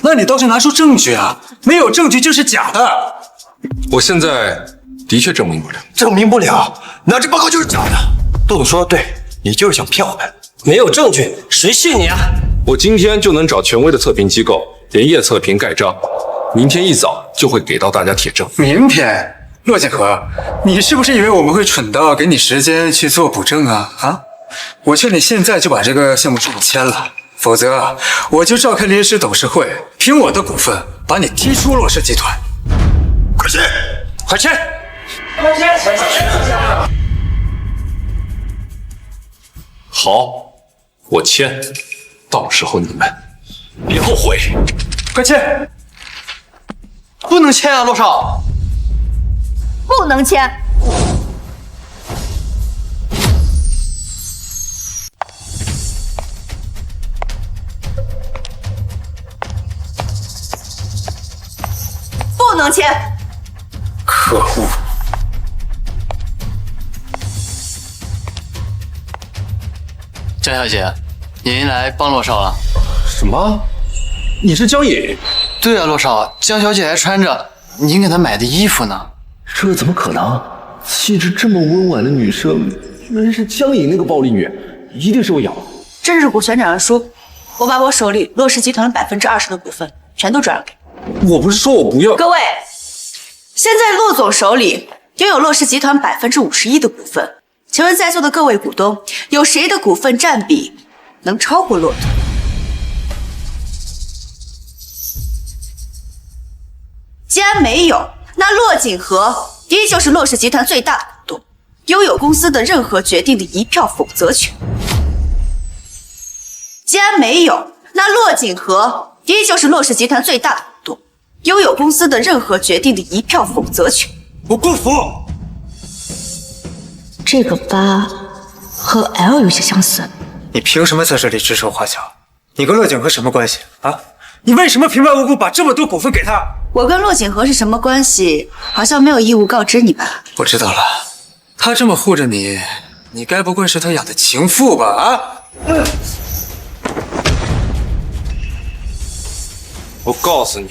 那你倒是拿出证据啊！没有证据就是假的。我现在的确证明不了。证明不了，那这报告就是假的。杜总说的对，你就是想骗我们。没有证据，谁信你啊？我今天就能找权威的测评机构连夜测评盖章，明天一早就会给到大家铁证。明天？骆景和，你是不是以为我们会蠢到给你时间去做补证啊？啊！我劝你现在就把这个项目书签了，否则我就召开临时董事会，凭我的股份把你踢出骆氏集团。快签！快签！快签！好，我签，到时候你们别后悔。快签！不能签啊，骆少！不能签。不能签。可恶！江小姐，您来帮骆少了。什么？你是江颖？对啊，骆少，江小姐还穿着您给她买的衣服呢。这怎么可能？气质这么温婉的女生，居然是江颖那个暴力女，一定是我养。这是股权转让书，我把我手里骆氏集团20%的股份全都转让给你。我不是说我不要。各位，现在骆总手里拥有骆氏集团51%的股份，请问在座的各位股东，有谁的股份占比能超过骆总？既然没有，那骆景和依旧是骆氏集团最大的股东，拥有公司的任何决定的一票否决权。既然没有，那骆景和依旧是骆氏集团最大的股东，拥有公司的任何决定的一票否决权。我不服！这个8和 L 有些相似，你凭什么在这里指手画脚？你跟骆景和什么关系啊？你为什么平白无故把这么多股份给他？我跟骆景和是什么关系？好像没有义务告知你吧？我知道了，他这么护着你，你该不会是他养的情妇吧？啊！我告诉你，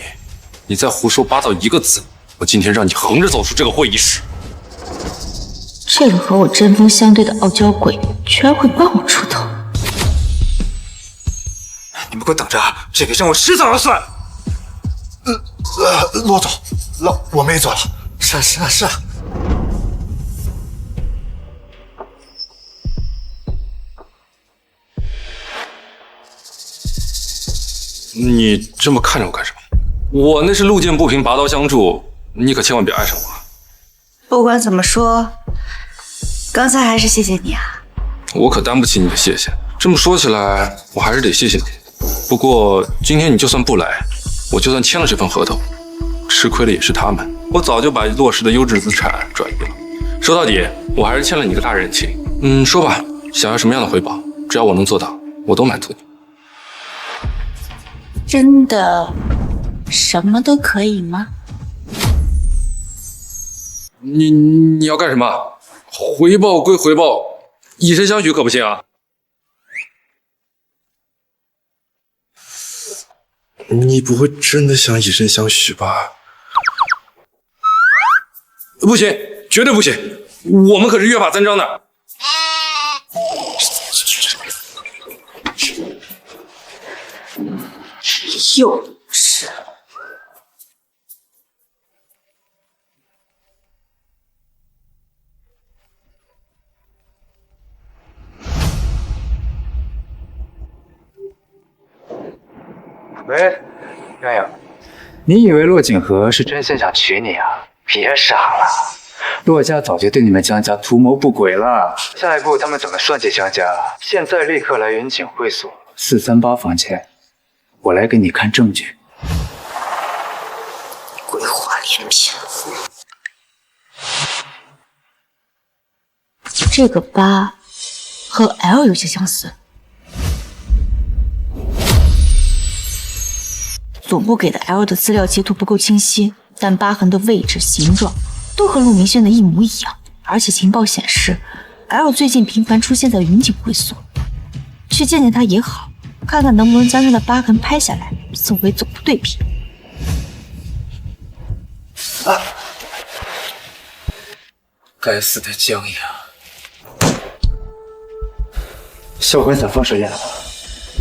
你再胡说八道一个字，我今天让你横着走出这个会议室。这个和我针锋相对的傲娇鬼，居然会帮我出头！你们给我等着，这笔账我迟早要算。骆总，我没做了。是。你这么看着我干什么？我那是路见不平拔刀相助，你可千万别爱上我。不管怎么说，刚才还是谢谢你啊。我可担不起你的谢谢。这么说起来，我还是得谢谢你。不过今天你就算不来，我就算签了这份合同，吃亏的也是他们。我早就把骆氏的优质资产转移了。说到底，我还是欠了你个大人情。说吧，想要什么样的回报，只要我能做到，我都满足你。真的什么都可以吗？你要干什么？回报归回报，以身相许可不行啊！你不会真的想以身相许吧？不行，绝对不行！我们可是约法三章的。幼稚。喂，鸳鸯，你以为骆景和是真心想娶你啊？别傻了，骆家早就对你们江家图谋不轨了。下一步他们怎么算计江家？现在立刻来云锦会所438房间，我来给你看证据。鬼话连篇。这个疤和 L 有些相似。总部给的 L 的资料截图不够清晰，但疤痕的位置、形状都和陆明轩的一模一样。而且情报显示 ，L 最近频繁出现在云锦会所，去见见他也好，看看能不能将他的疤痕拍下来，作为总部对比。该死的江阳！销魂散放手验了吧？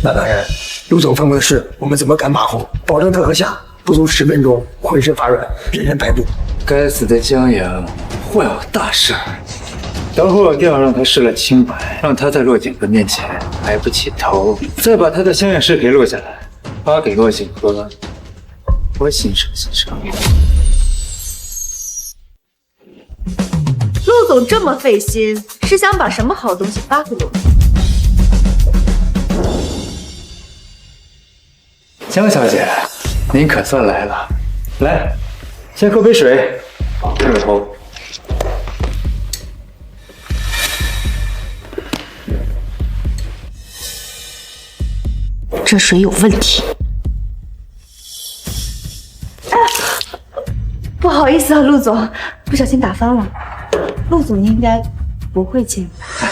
那当然，陆总吩咐的事，我们怎么敢马虎？保证特和下，不足10分钟，浑身发软，人人摆布。该死的江阳，坏我大事儿！等会我定要让他失了清白，让他在骆景和面前抬不起头，再把他的香艳事给录下来，发给骆景和。我欣赏欣赏。陆总这么费心，是想把什么好东西发给我？江小姐，您可算来了。来，先喝杯水，热头。这水有问题。不好意思啊，陆总，不小心打翻了。陆总应该不会介意吧？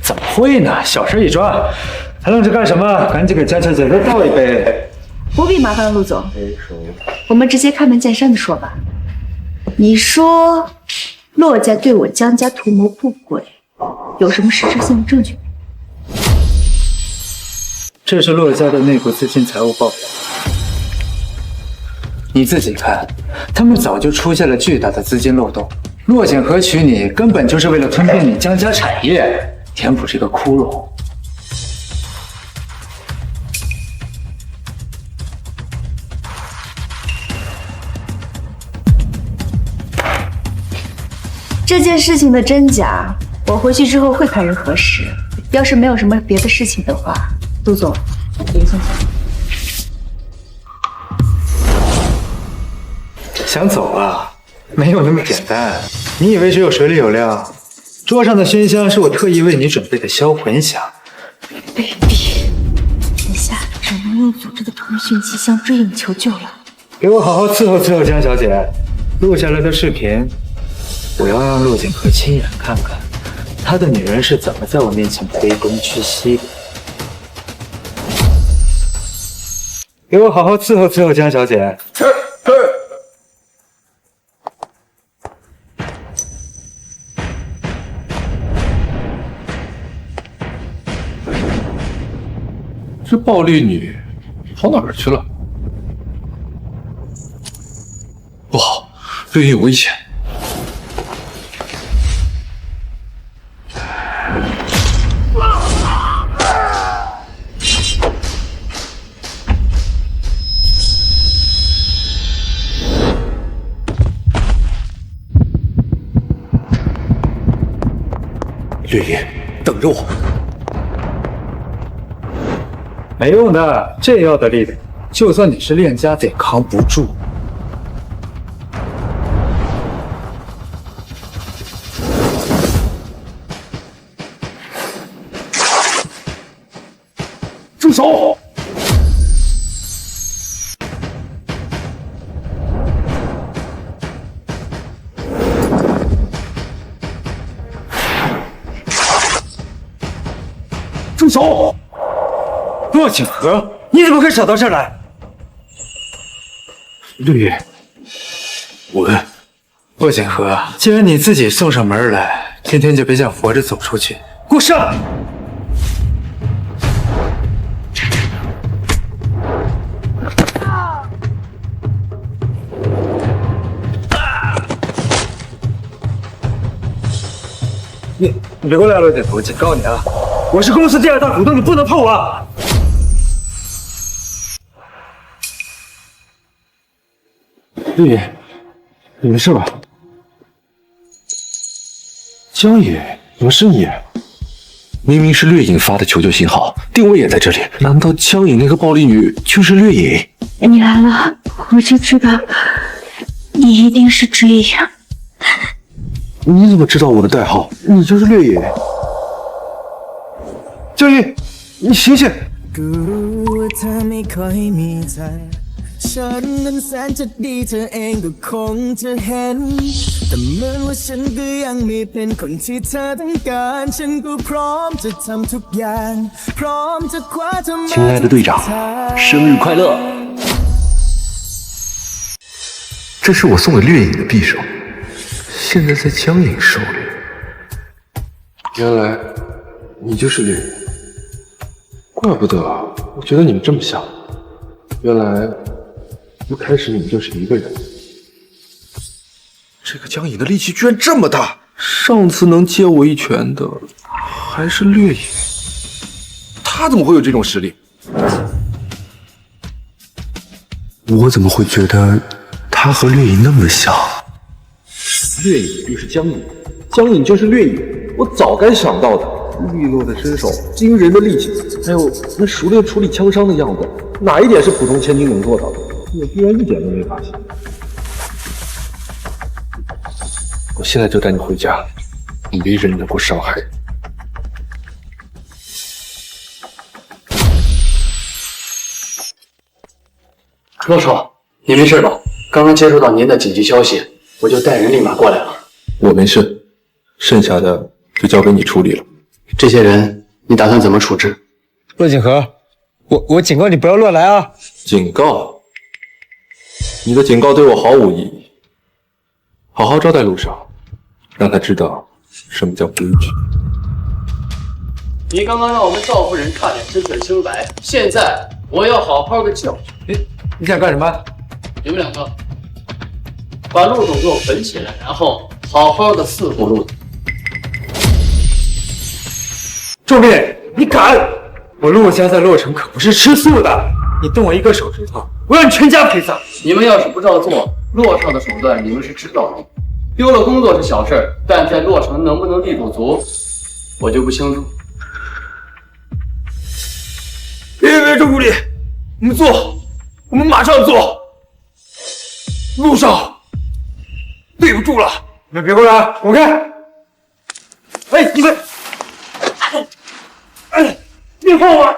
怎么会呢？小事一桩，还愣着干什么？赶紧给江小姐再倒一杯。不必麻烦了，陆总，我们直接开门见山的说吧。你说骆家对我江家图谋不轨，有什么实质性的证据？这是骆家的内部资金财务报表，你自己看，他们早就出现了巨大的资金漏洞。骆景和娶你，根本就是为了吞并你江家产业，填补这个窟窿。这件事情的真假，我回去之后会派人核实。要是没有什么别的事情的话，陆总，您先走。想走啊？没有那么简单。你以为只有水里有料？桌上的熏香是我特意为你准备的销魂香， baby， 眼下只能用组织的通讯机向追影求救了。给我好好伺候伺候江小姐，录下来的视频，我要让陆景和亲眼看看，他的女人是怎么在我面前卑躬屈膝的。给我好好伺候伺候江小姐。是。这暴力女跑哪儿去了？不好，略有危险。略野，等着我。没用的，这药的力量，就算你是练家子也扛不住。住手！住手！洛景和，你怎么会找到这儿来？绿野，稳。洛景和，既然你自己送上门来，今天就别想活着走出去。给我上！你别过来，洛景和，我警告你啊！我是公司第2大股东，你不能碰我！绿野，你没事吧？江野，怎么是你？明明是掠影发的求救信号，定位也在这里，难道江野那个暴力女就是掠影？你来了，我就知道你一定是追影。你怎么知道我的代号？你就是掠影。江野，你醒醒！ ฉันนั้นแสนจะดีเธอเองก็คงจะเห็นแต่เหมือนว่าฉันก็ยังไม่เป็นคนที่เธอต้องการฉันก็พร้อมจะทำทุกอย่างพร้อมจะคว้าเธอมา亲爱的队长，生日快乐！这是我送给掠影的匕首，现在在江影手里。原来你就是掠影，怪不得我觉得你们这么像。原来。 一开始你们就是一个人。这个江影的力气居然这么大，上次能接我一拳的还是掠影，他怎么会有这种实力？我怎么会觉得他和掠影那么像？掠影就是江影，江影就是掠影，我早该想到的。利落的身手，惊人的力气，还有那熟练处理枪伤的样子，哪一点是普通千金能做到的？ 我居然一点都没发现！我现在就带你回家，没人能够伤害你。骆少，你没事吧？刚刚接收到您的紧急消息，我就带人立马过来了。我没事，剩下的就交给你处理了。这些人你打算怎么处置？骆景和，我警告你不要乱来啊！警告？ 你的警告对我毫无意义。好好招待陆少，让他知道什么叫规矩。你刚刚让我们赵夫人差点失去了清白，现在我要好好的教训你想干什么？你们两个把陆总给我捆起来，然后好好的伺候陆总。仲斌，你敢！我陆家在洛城可不是吃素的，你动我一个手指头，我让你全家陪葬。 你们要是不照做，洛少的手段你们是知道的。丢了工作是小事，但在洛城能不能立住足，我就不清楚。别，周助理，我们做，我们马上做。陆少，对不住了，你们别过来，滚开！哎，你们，你放我！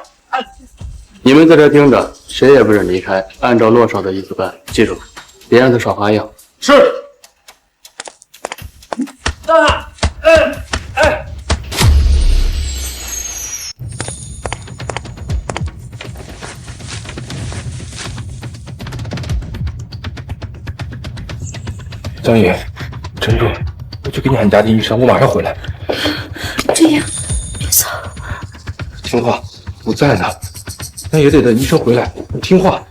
你们在这盯着，谁也不准离开，按照洛少的意思办。记住，别让他耍花样。是。张宇，珍珠，我去给你喊家庭医生，我马上回来。这样，别走。听话，我在呢，但也得等医生回来。你听话。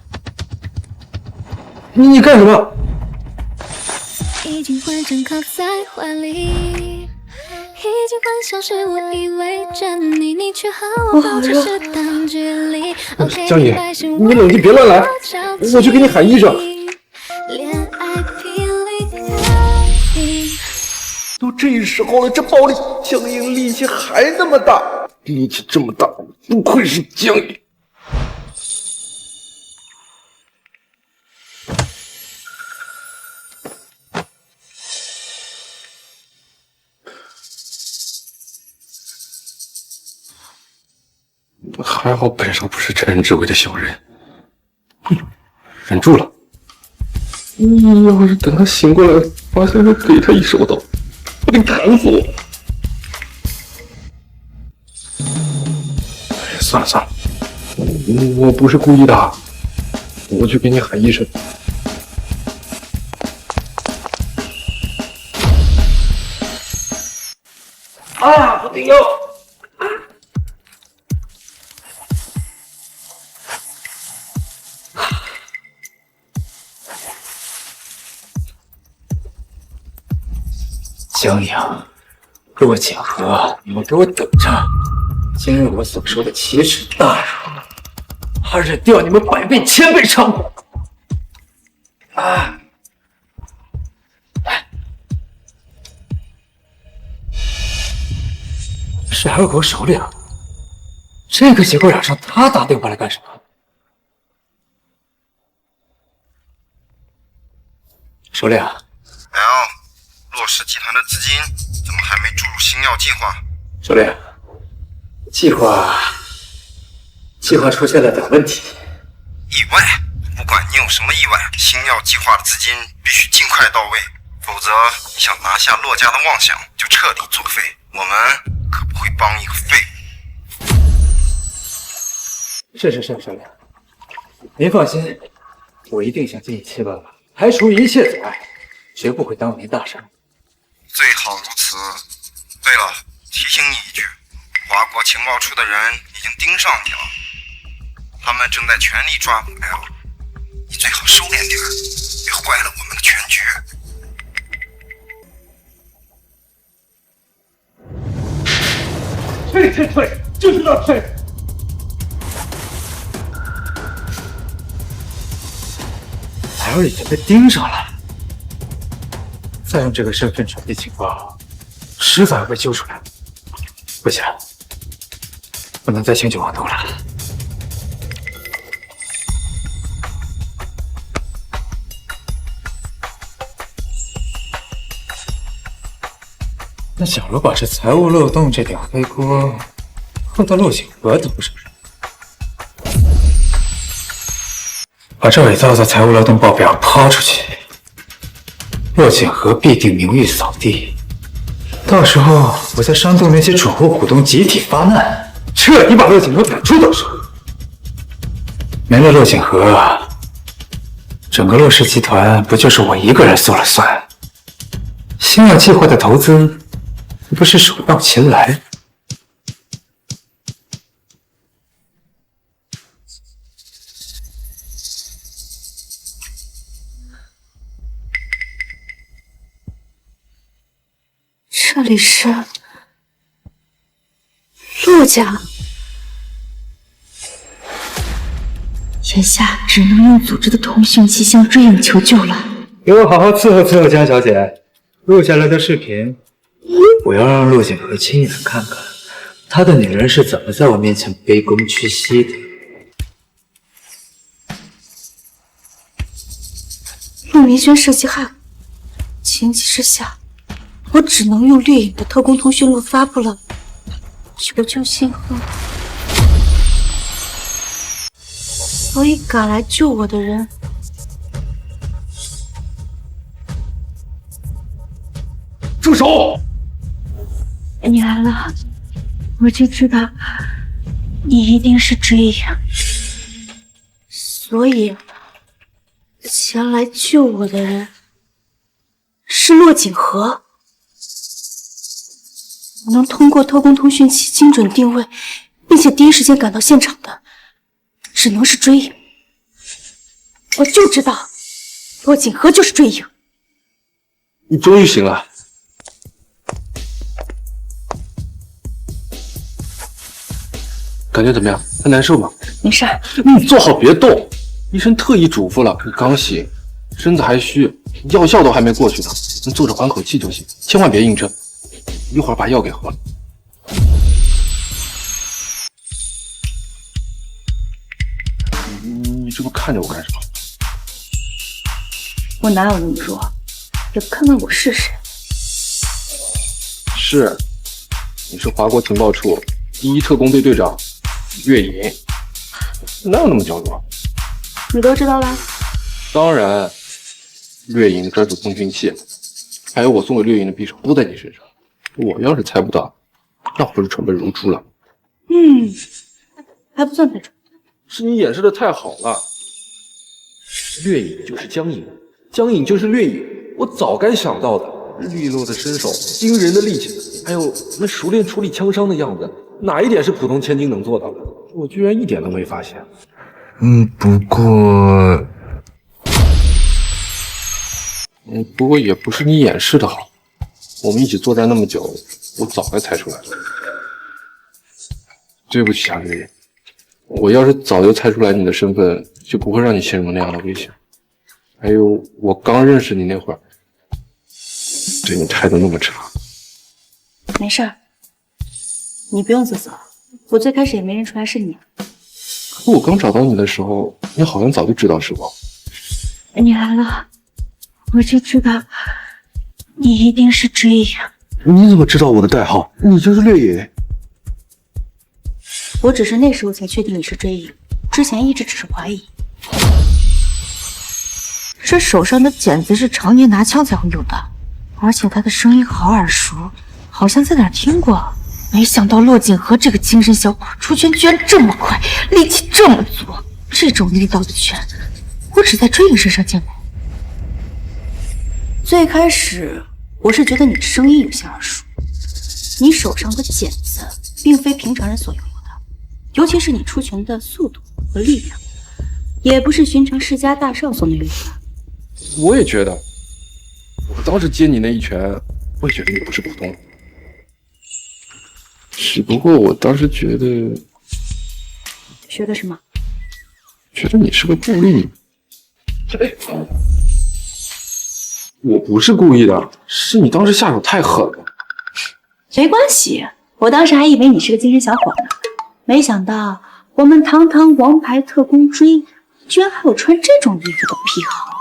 你干什么？已经完整靠在怀里，已经幻想是我依偎着你，你却和我保持适当距离。江野，你冷静，别乱来，我去给你喊医生。都这时候了，这暴力江影力气还那么大，力气这么大，不愧是江影。还好本少不是趁人之危的小人，忍住了。要是等他醒过来，发现给他一手刀，我得砍死我！哎，算了算了，我不是故意的，我去给你喊医生。啊，不顶用！江阳，洛景和，你们给我等着！今日我所受的奇耻大辱，他忍掉你们100倍、1000倍偿还！啊！是二狗首领，这个节骨眼上他打电话来干什么？首领。洛氏集团的资金怎么还没注入星耀计划？首领，计划出现了点问题。意外？不管你有什么意外，星耀计划的资金必须尽快到位，否则你想拿下洛家的妄想就彻底作废。我们可不会帮一个废物。是，首领，您放心，我一定想尽一切办法排除一切阻碍，绝不会耽误您大事。最好如此。对了，提醒你一句，华国情报处的人已经盯上你了，他们正在全力抓捕 L， 你最好收敛点，别坏了我们的全局。退，就是要退！L 已经被盯上了。再用这个身份传递情报，迟早要被揪出来。不行，不能再轻举妄动了。那假如把这财务漏洞这点黑锅扣到陆景和头上，把这伪造的财务漏洞报表抛出去，洛景和必定名誉扫地，到时候我再煽动那些主户股东集体发难，彻底把洛景和赶出董事会。没了洛景和，整个洛氏集团不就是我一个人说了算？星耀计划的投资不是手到擒来？这里是陆家，眼下只能用组织的通讯器向追影求救了。给我好好伺候伺候江小姐，录下来的视频，我要让陆景和亲眼看看他的女人是怎么在我面前卑躬屈膝的。陆明轩涉及害我，情急之下，我只能用掠影的特工通讯录发布了求救信号。所以赶来救我的人住手！你来了，我就知道你一定是追影，所以前来救我的人是骆锦和。我能通过特工通讯器精准定位，并且第一时间赶到现场的，只能是追影。我就知道骆锦和就是追影。你终于醒了。感觉怎么样？还难受吗？没事。你坐好别动，医生特意嘱咐了，你刚醒，身子还虚，药效都还没过去呢，你坐着缓口气就行，千万别硬撑。一会儿把药给喝了。你这么看着我干什么？我哪有那么弱？也不看看我是谁。是，你是华国情报处第一特工队队长岳莹，哪有那么娇弱？你都知道了？当然，岳莹的专属通讯器，还有我送给岳莹的匕首都在你身上。我要是猜不到，那不是蠢笨如猪了？还不算太蠢。是你掩饰的太好了。掠影就是江影，江影就是掠影，我早该想到的。利落的身手，惊人的力气，还有那熟练处理枪伤的样子，哪一点是普通千金能做到的？我居然一点都没发现。不过也不是你掩饰的好。我们一起作战那么久，我早该猜出来了。对不起啊，月月，我要是早就猜出来你的身份，就不会让你陷入那样的危险。还有，我刚认识你那会儿，对你态度那么差。没事儿，你不用自责，我最开始也没认出来是你。可我刚找到你的时候，你好像早就知道是我。你来了，我就知道你一定是追影。你怎么知道我的代号？你就是掠影。我只是那时候才确定你是追影，之前一直只是怀疑。这手上的茧子是常年拿枪才会有的，而且他的声音好耳熟，好像在哪儿听过。没想到骆锦和这个精神小伙出拳居然这么快，力气这么足，这种力道的拳，我只在追影身上见过。最开始我是觉得你的声音有些耳熟，你手上的茧子并非平常人所拥有的，尤其是你出拳的速度和力量，也不是寻常世家大少所能有的。我也觉得，我当时接你那一拳，我也觉得你不是普通人。只不过我当时觉得什么？觉得你是个故意。我不是故意的，是你当时下手太狠了。没关系，我当时还以为你是个精神小伙呢，没想到我们堂堂王牌特工追，居然还有穿这种衣服的癖好。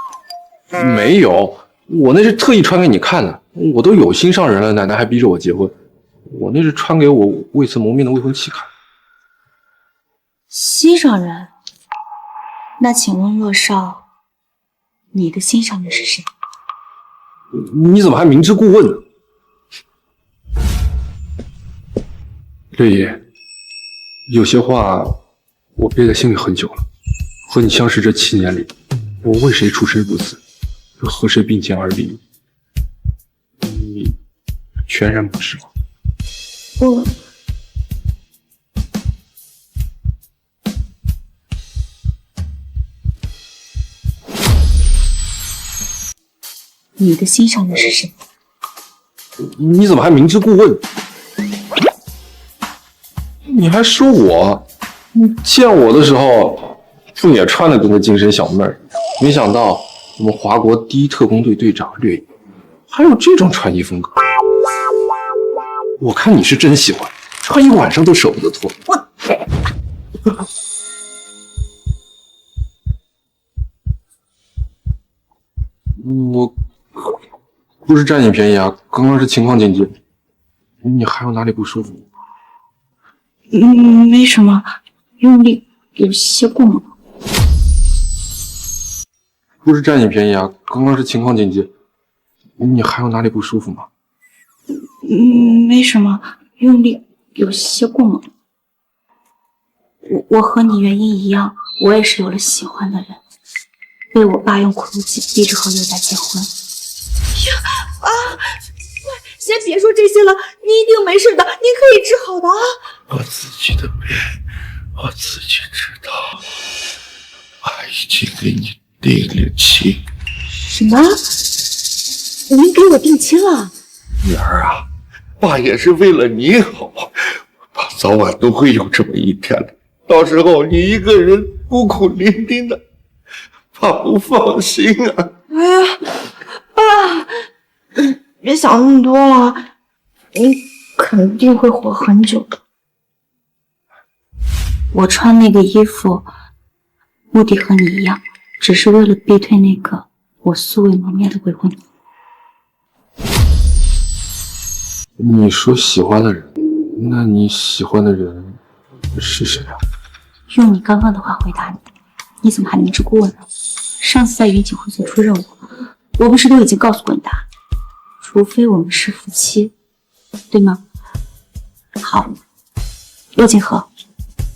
没有，我那是特意穿给你看的。我都有心上人了，奶奶还逼着我结婚。我那是穿给我未曾谋面的未婚妻看。心上人？那请问洛少，你的心上人是谁？你怎么还明知故问呢？略爷，有些话我憋在心里很久了。和你相识这7年里，我为谁出生入死，又和谁并肩而立，你全然不知。你的心上人是谁？你怎么还明知故问？你还说我？你见我的时候不也穿的跟个精神小妹儿？没想到我们华国第一特工队队长掠影还有这种穿衣风格。我看你是真喜欢，穿一晚上都舍不得脱。我不是占你便宜啊，刚刚是情况紧急。你还有哪里不舒服？没什么，用力有些过猛。不是占你便宜啊，刚刚是情况紧急。你还有哪里不舒服吗？没什么，用力有些过猛。我和你原因一样，我也是有了喜欢的人，被我爸用苦肉计逼着和刘家结婚。先别说这些了，你一定没事的，你可以治好的啊！我自己的病，我自己知道。我已经给你定了亲。什么？您给我定亲了？女儿啊，爸也是为了你好，爸早晚都会有这么一天的。到时候你一个人孤苦伶仃的，爸不放心啊。哎呀，爸，别想那么多了，你肯定会活很久的。我穿那个衣服，目的和你一样，只是为了逼退那个我素未谋面的未婚夫。你说喜欢的人，那你喜欢的人是谁啊？用你刚刚的话回答你，你怎么还明知故问呢？上次在云锦会所出任务，我不是都已经告诉过你的？除非我们是夫妻，对吗？好，陆锦河，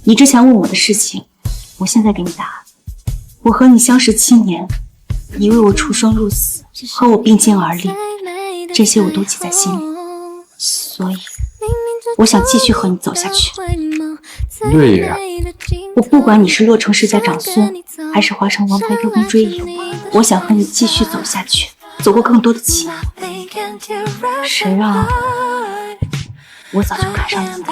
你之前问我的事情，我现在给你答案。我和你相识7年，你为我出生入死，和我并肩而立，这些我都记在心里，所以我想继续和你走下去。略野，我不管你是洛城世家长孙，还是华城王牌特工追影，我想和你继续走下去，走过更多的情。谁让我早就看上你了。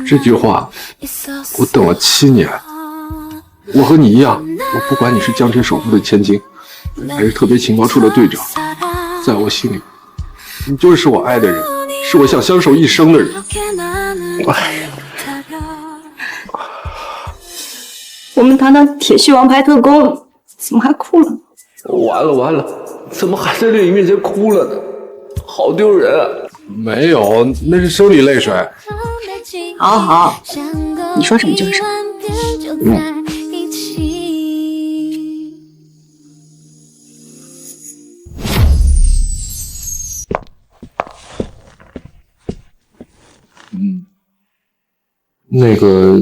这句话我等了7年。我和你一样，我不管你是江城首富的千金，还是特别情报处的队长，在我心里，你就是我爱的人，是我想相守一生的人。我们堂堂铁血王牌特工，怎么还哭了？完了，怎么还在烈影面前哭了呢？好丢人啊！没有，那是生理泪水。好，你说什么就是什么。那个，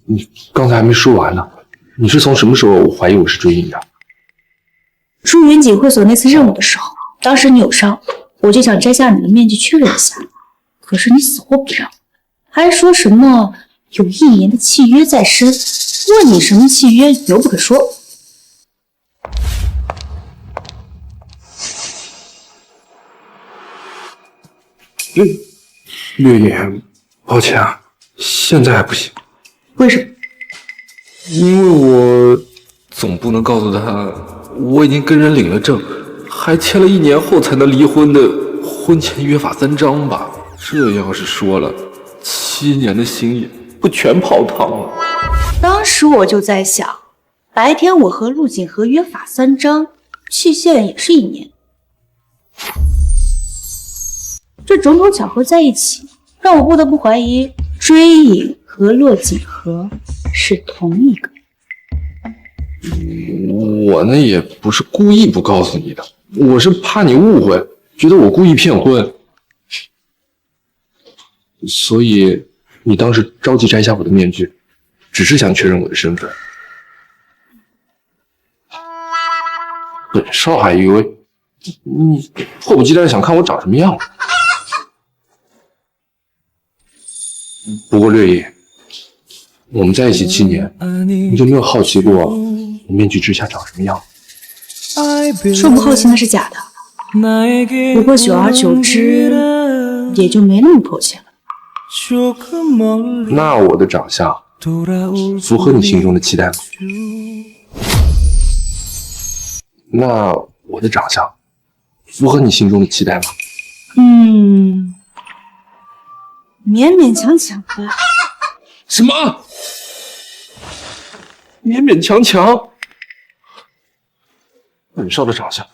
你刚才还没说完呢。你是从什么时候怀疑我是追影的？出云锦会所那次任务的时候，当时你有伤，我就想摘下你的面具确认一下，可是你死活不让，还说什么有1年的契约在身，问你什么契约，犹不可说。略野，抱歉啊，现在还不行。为什么？因为我总不能告诉他我已经跟人领了证，还签了1年后才能离婚的婚前约法3章吧？这要是说了，7年的心血不全泡汤了？当时我就在想，白天我和陆锦和约法3章，期限也是1年。这种种巧合在一起，让我不得不怀疑追影和骆锦和是同一个。我呢也不是故意不告诉你的，我是怕你误会，觉得我故意骗婚，所以你当时着急摘下我的面具，只是想确认我的身份。本少还以为你迫不及待想看我长什么样。不过略野，我们在一起7年，你就没有好奇过我面具之下长什么样？说不好奇那是假的，不过久而久之，也就没那么迫切了。那我的长相符合你心中的期待吗？那我的长相符合你心中的期待吗？勉勉强强吧。什么？勉勉强强？本少的长相，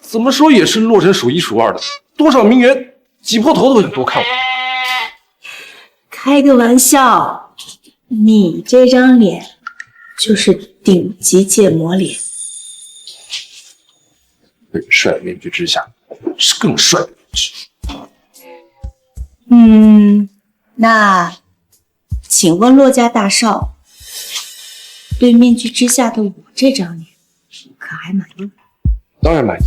怎么说也是洛城数1数2的，多少名媛挤破头都想多看我。开个玩笑，你这张脸就是顶级芥末脸。被帅的面具之下，是更帅的面具。那请问骆家大少，对面具之下的我这张脸，可还满意？当然满意，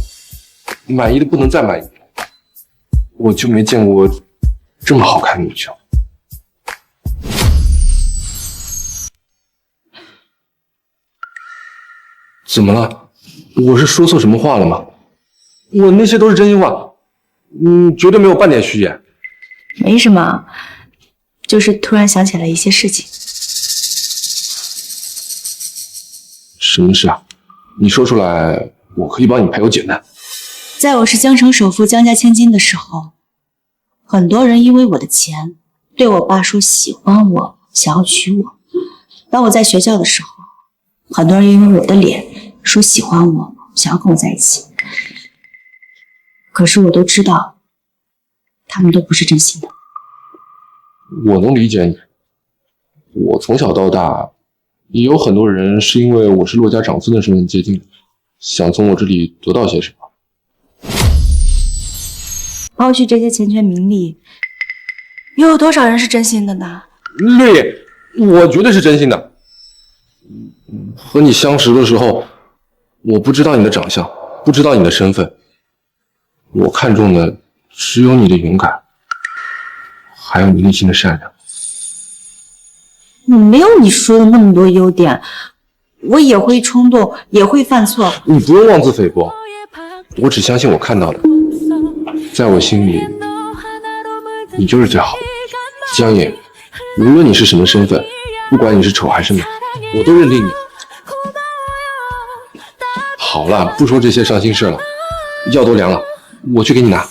满意的不能再满意。我就没见过这么好看的女生。怎么了？我是说错什么话了吗？我那些都是真心话，绝对没有半点虚言。没什么，就是突然想起了一些事情。什么事啊？你说出来，我可以帮你排忧解难。在我是江城首富、江家千金的时候，很多人因为我的钱，对我爸说喜欢我，想要娶我。当我在学校的时候，很多人因为我的脸说喜欢我，想要跟我在一起。可是我都知道，他们都不是真心的。我能理解你。我从小到大，也有很多人是因为我是骆家长孙的身份接近，想从我这里得到些什么。抛去这些钱权名利，又有多少人是真心的呢？绿野，我绝对是真心的。和你相识的时候，我不知道你的长相，不知道你的身份，我看中的只有你的勇敢，还有你内心的善良。没有你说的那么多优点，我也会冲动，也会犯错。你不用妄自菲薄，我只相信我看到的。在我心里，你就是最好的。江野，无论你是什么身份，不管你是丑还是美，我都认定你。好了，不说这些伤心事了，药都凉了，我去给你拿。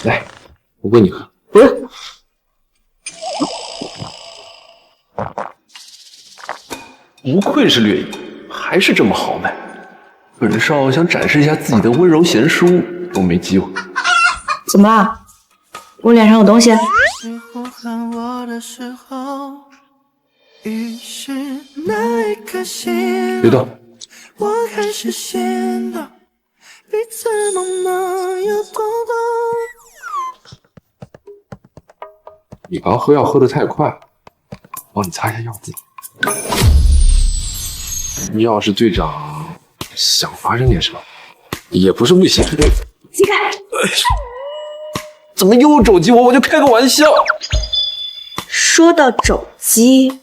来，我喂你喝。不是。不愧是掠影，还是这么豪迈。本少想展示一下自己的温柔贤淑，都没机会。怎么了？我脸上有东西？别动。我开始显得彼此茫茫有多懂。你刚喝药喝得太快，帮你擦一下药布。要是队长想发生点什么，也不是不行。起开！怎么又肘击我？我就开个玩笑。说到肘击，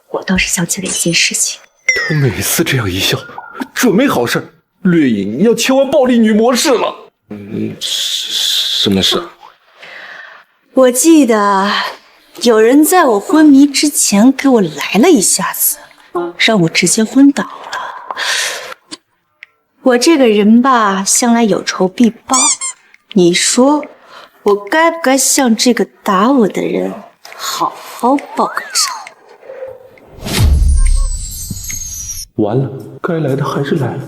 我倒是想起了一件事情。他每次这样一笑，准没好事。掠影要切换暴力女模式了。什么事？我记得有人在我昏迷之前给我来了一下子，让我直接昏倒了。我这个人吧，向来有仇必报。你说我该不该向这个打我的人好好报个仇？完了，该来的还是来了。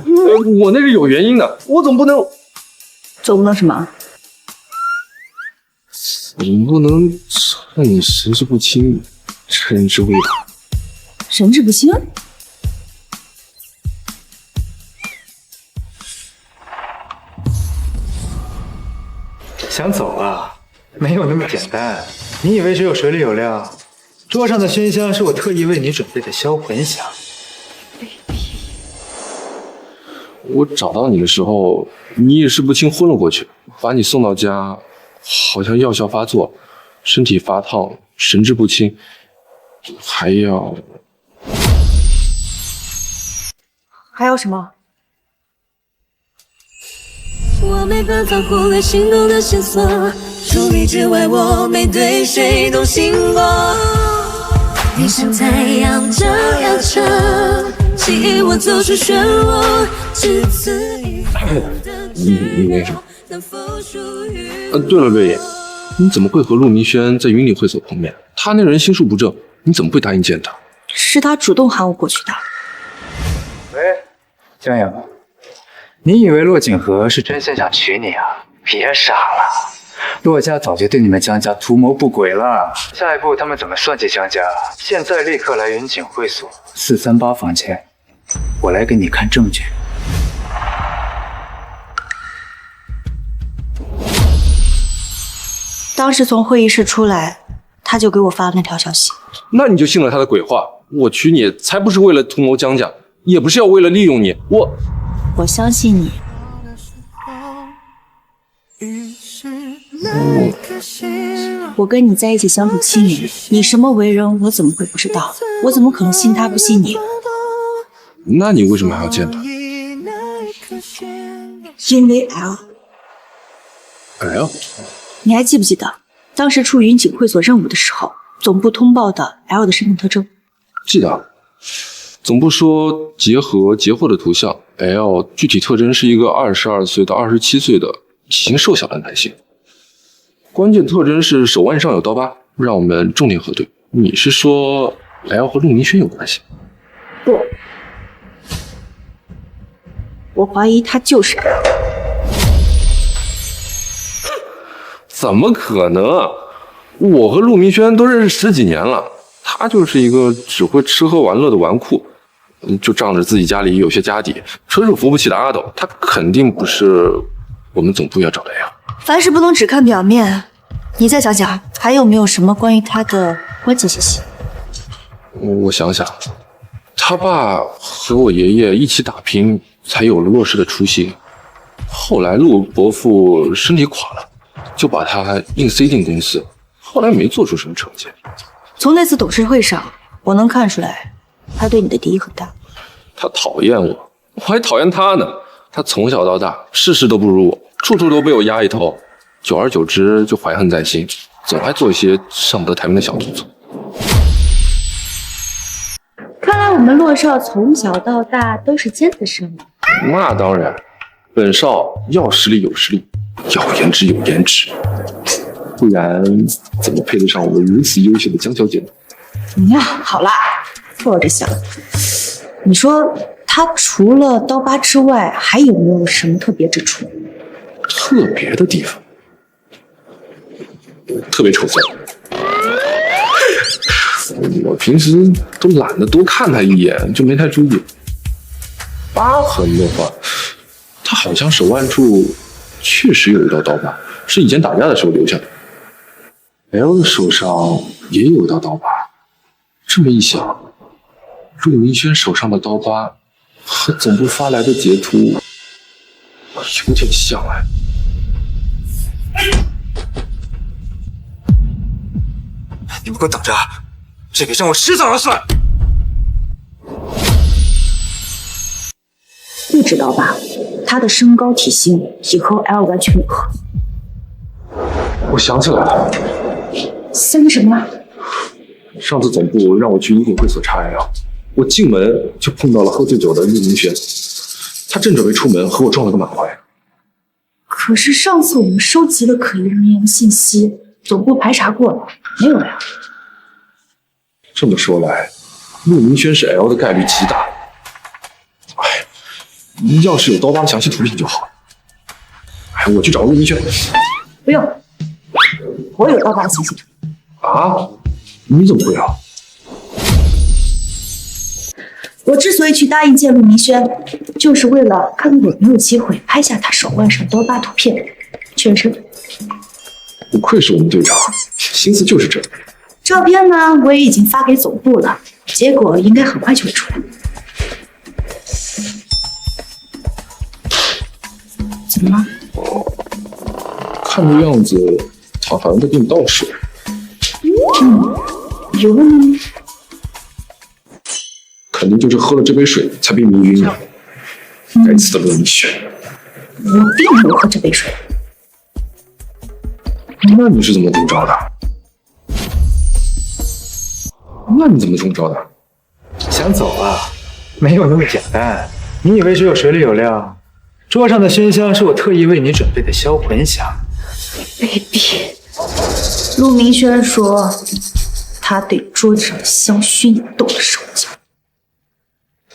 我那是有原因的，我总不能什么？总不能趁你神志不清，趁之未打。神志不清？想走啊？没有那么简单。你以为只有水里有料？桌上的熏香是我特意为你准备的销魂香。我找到你的时候，你意识不清昏了过去，把你送到家，好像药效发作，身体发烫，神志不清，还要什么？我没办法忽略心动的线索，除你之外我没对谁动心过。你像太阳照耀着，吸引我走出漩涡，只此一你那什么？对了，瑞野，你怎么会和陆明轩在云里会所碰面？他那人心术不正，你怎么会答应见他？是他主动喊我过去的。喂，江阳，你以为骆锦和是真心想娶你啊？别傻了，骆家早就对你们江家图谋不轨了。下一步他们怎么算计江家？现在立刻来云锦会所438房间，我来给你看证据。当时从会议室出来，他就给我发了那条消息。那你就信了他的鬼话？我娶你才不是为了图谋江家，也不是要为了利用你。我相信你。我跟你在一起相处7年，你什么为人我怎么会不知道？我怎么可能信他不信你？那你为什么还要见他？因为 L。你还记不记得当时出云锦会所任务的时候，总部通报的 L 的身份特征？记得。总部说结合截获的图像 ，L 具体特征是一个22岁到27岁的体型瘦小的男性。关键特征是手腕上有刀疤，让我们重点核对。你是说 L 和陆明轩有关系？不，我怀疑他就是 L。怎么可能？我和陆明轩都认识10几年了，他就是一个只会吃喝玩乐的纨绔，就仗着自己家里有些家底，纯属扶不起的阿斗。他肯定不是我们总部要找的呀。凡事不能只看表面，你再想想，还有没有什么关于他的关键信息？我想想，他爸和我爷爷一起打拼，才有了骆氏的雏形。后来陆伯父身体垮了，就把他硬塞进公司，后来没做出什么成绩。从那次董事会上，我能看出来，他对你的敌意很大。他讨厌我，我还讨厌他呢。他从小到大，事事都不如我，处处都被我压一头，久而久之就怀恨在心，总爱做一些上不得台面的小动作。看来我们骆少从小到大都是尖子生啊。那当然，本少要实力有实力，要颜值有颜值，不然怎么配得上我们如此优秀的江小姐呢？好啦，坐着想。你说他除了刀疤之外，还有没有什么特别之处？特别的地方，特别丑色。我平时都懒得多看他一眼，就没太注意。疤痕的话，他好像手腕处确实有一道刀疤，是以前打架的时候留下的。L 的手上也有一道刀疤，这么一想，陆明轩手上的刀疤和总部发来的截图有点像哎。你们给我等着，这笔账我迟早要算。不知道吧？他的身高体型也和 L 完全吻合。我想起来了，想起什么了？上次总部让我去一品会所查 L， 我进门就碰到了喝醉酒的陆明轩，他正准备出门，和我撞了个满怀。可是上次我们收集了可疑人员的信息，总部排查过了，没有 L。这么说来，陆明轩是 L 的概率极大。哎，要是有刀疤详细图片就好。哎，我去找陆明轩。不用，我有刀疤详细图片。啊？你怎么会啊？我之所以去答应见陆明轩，就是为了看看有没有机会拍下他手腕上刀疤图片，确认身份。不愧是我们队长，心思就是这。照片呢，我也已经发给总部了，结果应该很快就会出来。怎么了？看这样子，他好像在给你倒水。有问吗？肯定就是喝了这杯水才被迷晕的。该死的陆明轩！我并没有喝这杯水。那你是怎么中招的？那你怎么中招的？想走啊？没有那么简单。你以为只有水里有料？桌上的熏香是我特意为你准备的销魂香。baby， 陆明轩说他对桌子上的香薰也动了手脚。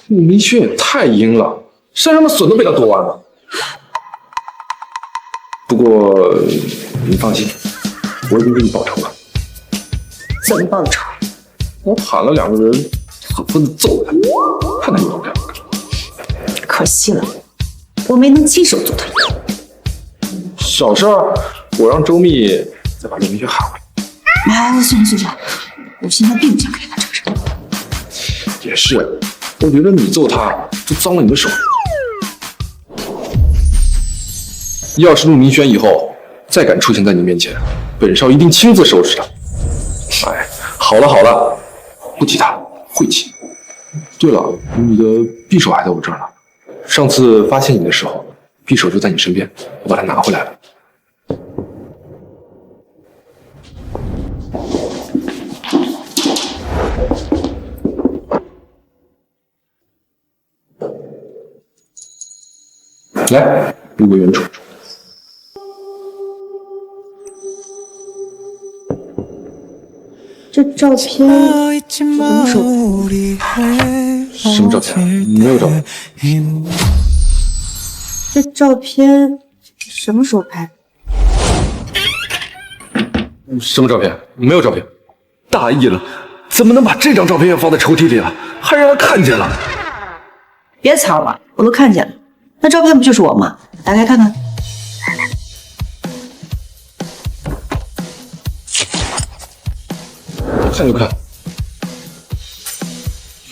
陆明轩也太阴了，身上的笋都被他剁完了。不过你放心，我已经给你报仇了。怎么报仇？我喊了2个人，狠狠地揍他，看他以后干不干。可惜了，我没能亲手揍他。小事儿，我让周密再把陆明轩喊回来。哎，算了，我现在并不想跟他这个人。也是，我觉得你揍他就脏了你的手。要是陆明轩以后再敢出现在你面前，本少一定亲自收拾他。哎，好了，不提他，晦气。对了，你的匕首还在我这儿呢。上次发现你的时候，匕首就在你身边，我把它拿回来了。来，路过原处。这照片什么时候拍？什么照片？没有照片。这照片什么时候拍？什么照片？没有照片。大意了，怎么能把这张照片也放在抽屉里了，还让人看见了？别藏了，我都看见了。那照片不就是我吗？打开看看。看就看，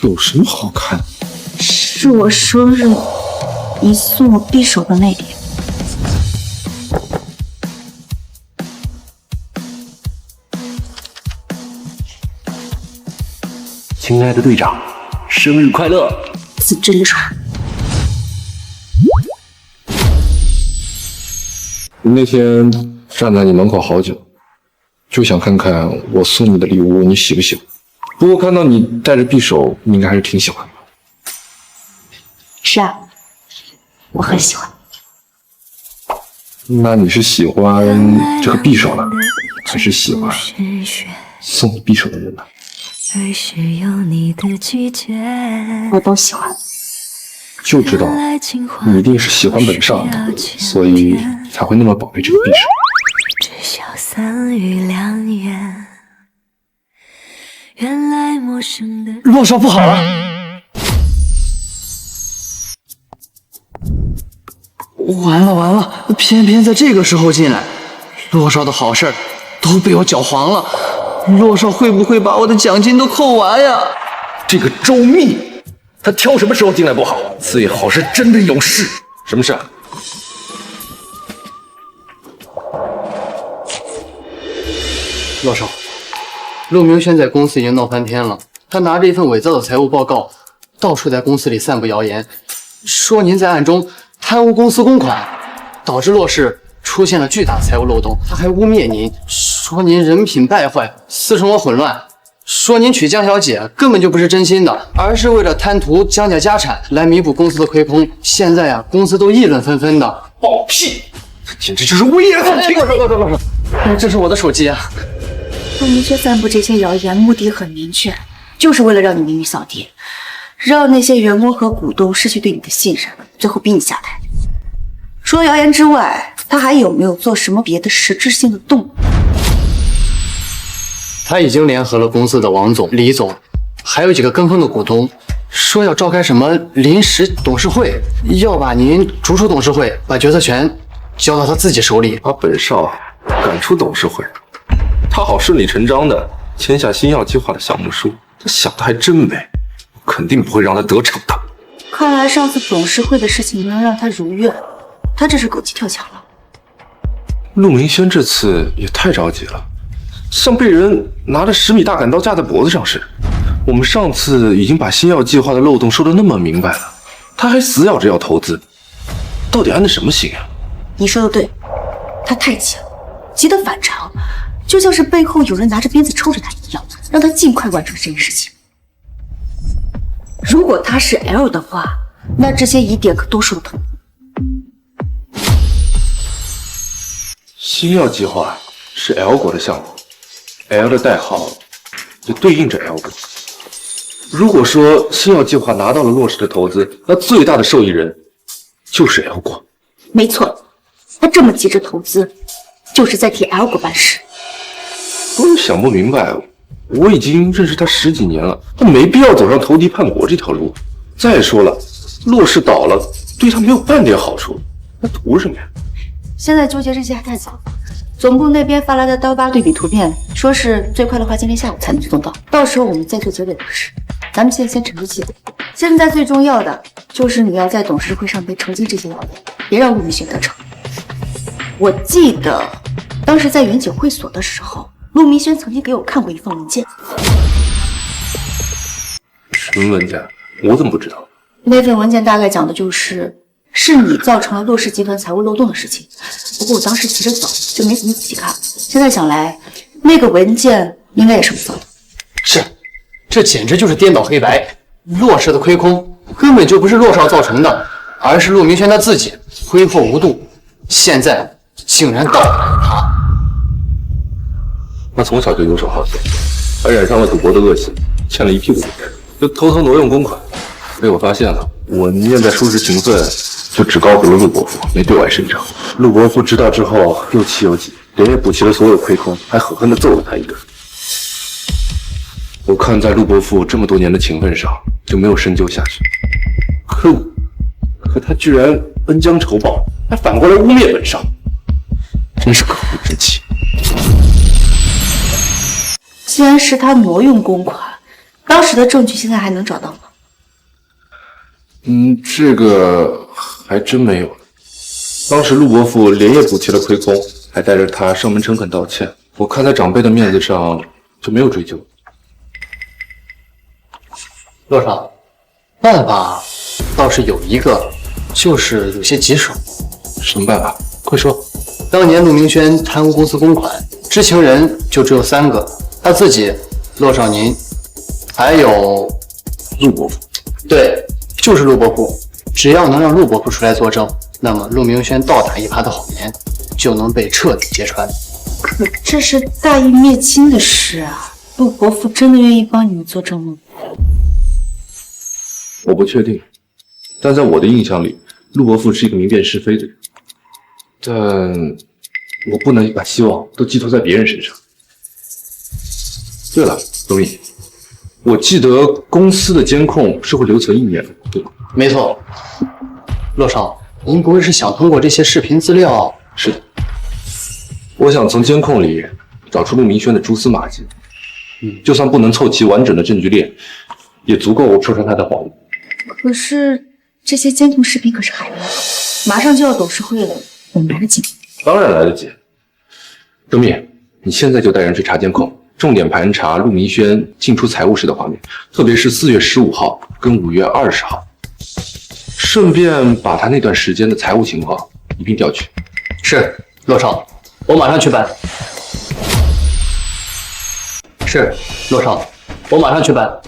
有什么好看的？是我生日你送我匕首的那天。亲爱的队长，生日快乐！死真丑。那天站在你门口好久，就想看看我送你的礼物你喜不喜欢。不过看到你带着匕首，你应该还是挺喜欢的。是啊，我很喜欢。那你是喜欢这个匕首呢，还是喜欢送你匕首的人呢？我都喜欢。就知道你一定是喜欢本少的，所以才会那么宝贝这个匕首。洛少不好了！完了，偏偏在这个时候进来，洛少的好事儿都被我搅黄了。洛少会不会把我的奖金都扣完呀？这个周密，他挑什么时候进来不好，最好是真的有事。什么事？洛少，陆明轩在公司已经闹翻天了，他拿着一份伪造的财务报告，到处在公司里散布谣言，说您在暗中贪污公司公款，导致洛氏出现了巨大的财务漏洞。他还污蔑您，说您人品败坏，私生活混乱，说您娶江小姐根本就不是真心的，而是为了贪图江家家产来弥补公司的亏空。现在啊，公司都议论纷纷的。放屁！这简直就是危言耸听！洛少，这是我的手机啊。陆明轩散布这些谣言，目的很明确，就是为了让你名誉扫地，让那些员工和股东失去对你的信任，最后逼你下台。除了谣言之外，他还有没有做什么别的实质性的动作？他已经联合了公司的王总、李总，还有几个跟风的股东，说要召开什么临时董事会，要把您逐出董事会，把决策权交到他自己手里。把本少赶出董事会，他好顺理成章的签下新药计划的项目书。他想的还真美，肯定不会让他得逞的。看来上次董事会的事情没能让他如愿，他这是狗急跳墙了。陆明轩这次也太着急了，像被人拿着10米大砍刀架在脖子上似的。我们上次已经把新药计划的漏洞说得那么明白了，他还死咬着要投资，到底安的什么心啊？你说的对，他太急了，急得反常，就像是背后有人拿着鞭子抽着他一样，让他尽快完成这件事情。如果他是 L 的话，那这些疑点可都是我的。新药计划是 L 国的项目 ，L 的代号也对应着 L 国。如果说新药计划拿到了洛氏的投资，那最大的受益人就是 L 国。没错，他这么急着投资，就是在替 L 国办事。我也想不明白，我已经认识他10几年了，他没必要走上投敌叛国这条路。再说了，骆氏倒了，对他没有半点好处，那图什么呀？现在纠结这些还太早。总部那边发来的刀疤对比图片，说是最快的话今天下午才能送到，到时候我们再做结尾的事。咱们现在先沉住气。现在最重要的就是你要在董事会上边澄清这些谣言，别让陆明轩得逞。我记得当时在远景会所的时候，陆明轩曾经给我看过一份文件。什么文件？我怎么不知道？那份文件大概讲的是你造成了骆氏集团财务漏洞的事情。不过我当时急着走，就没怎么仔细看。现在想来，那个文件应该也是我造的。是，这简直就是颠倒黑白。骆氏的亏空根本就不是骆少造成的，而是陆明轩他自己挥霍无度，现在竟然倒打一耙。他从小就游手好闲，还染上了赌博的恶习，欠了一屁股债，就偷偷挪用公款，被我发现了。我念在叔侄情分，就只告诉了陆伯父，没对外声张。陆伯父知道之后又气又急，连夜补齐了所有亏空，还狠狠地揍了他一顿。我看在陆伯父这么多年的情分上，就没有深究下去。可他居然恩将仇报，还反过来污蔑本少，真是可恶之极。既然是他挪用公款，当时的证据现在还能找到吗？这个还真没有。当时陆伯父连夜补齐了亏空，还带着他上门诚恳道歉。我看在长辈的面子上，就没有追究。骆少，办法倒是有一个，就是有些棘手。什么办法？快说。当年陆明轩贪污公司公款，知情人就只有3个，他自己、骆少您，还有陆伯父。对，就是陆伯父。只要能让陆伯父出来作证，那么陆明轩倒打一耙的谎言就能被彻底揭穿。可这是大义灭亲的事啊！陆伯父真的愿意帮你们作证吗？我不确定，但在我的印象里，陆伯父是一个明辨是非的人。但我不能把希望都寄托在别人身上。对了，董毅，我记得公司的监控是会留存1年的，对吧？没错。骆少，您不会是想通过这些视频资料？是的，我想从监控里找出陆明轩的蛛丝马迹。就算不能凑齐完整的证据链，也足够戳穿他的谎言。可是这些监控视频可是海量，马上就要董事会了，我们来得及吗？当然来得及。周密，你现在就带人去查监控，重点盘查陆明轩进出财务室的画面，特别是4月15号跟5月20号，顺便把他那段时间的财务情况一并调取。是，骆少，我马上去办。是，骆少，我马上去办。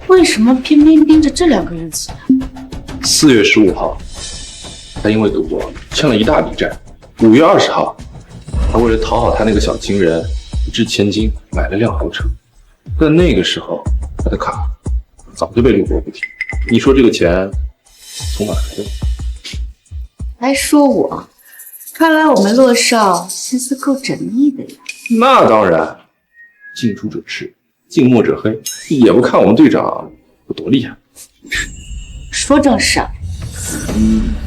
为什么偏偏盯着这2个日子啊？4月15号，他因为赌博欠了一大笔债。5月20号，他为了讨好他那个小情人，一掷千金买了辆豪车。但那个时候，他的卡早就被陆伯父提。你说这个钱从哪来的？还说我？看来我们骆少心思够缜密的呀。那当然，近朱者赤，近墨者黑，也不看我们队长有多厉害。说正事啊。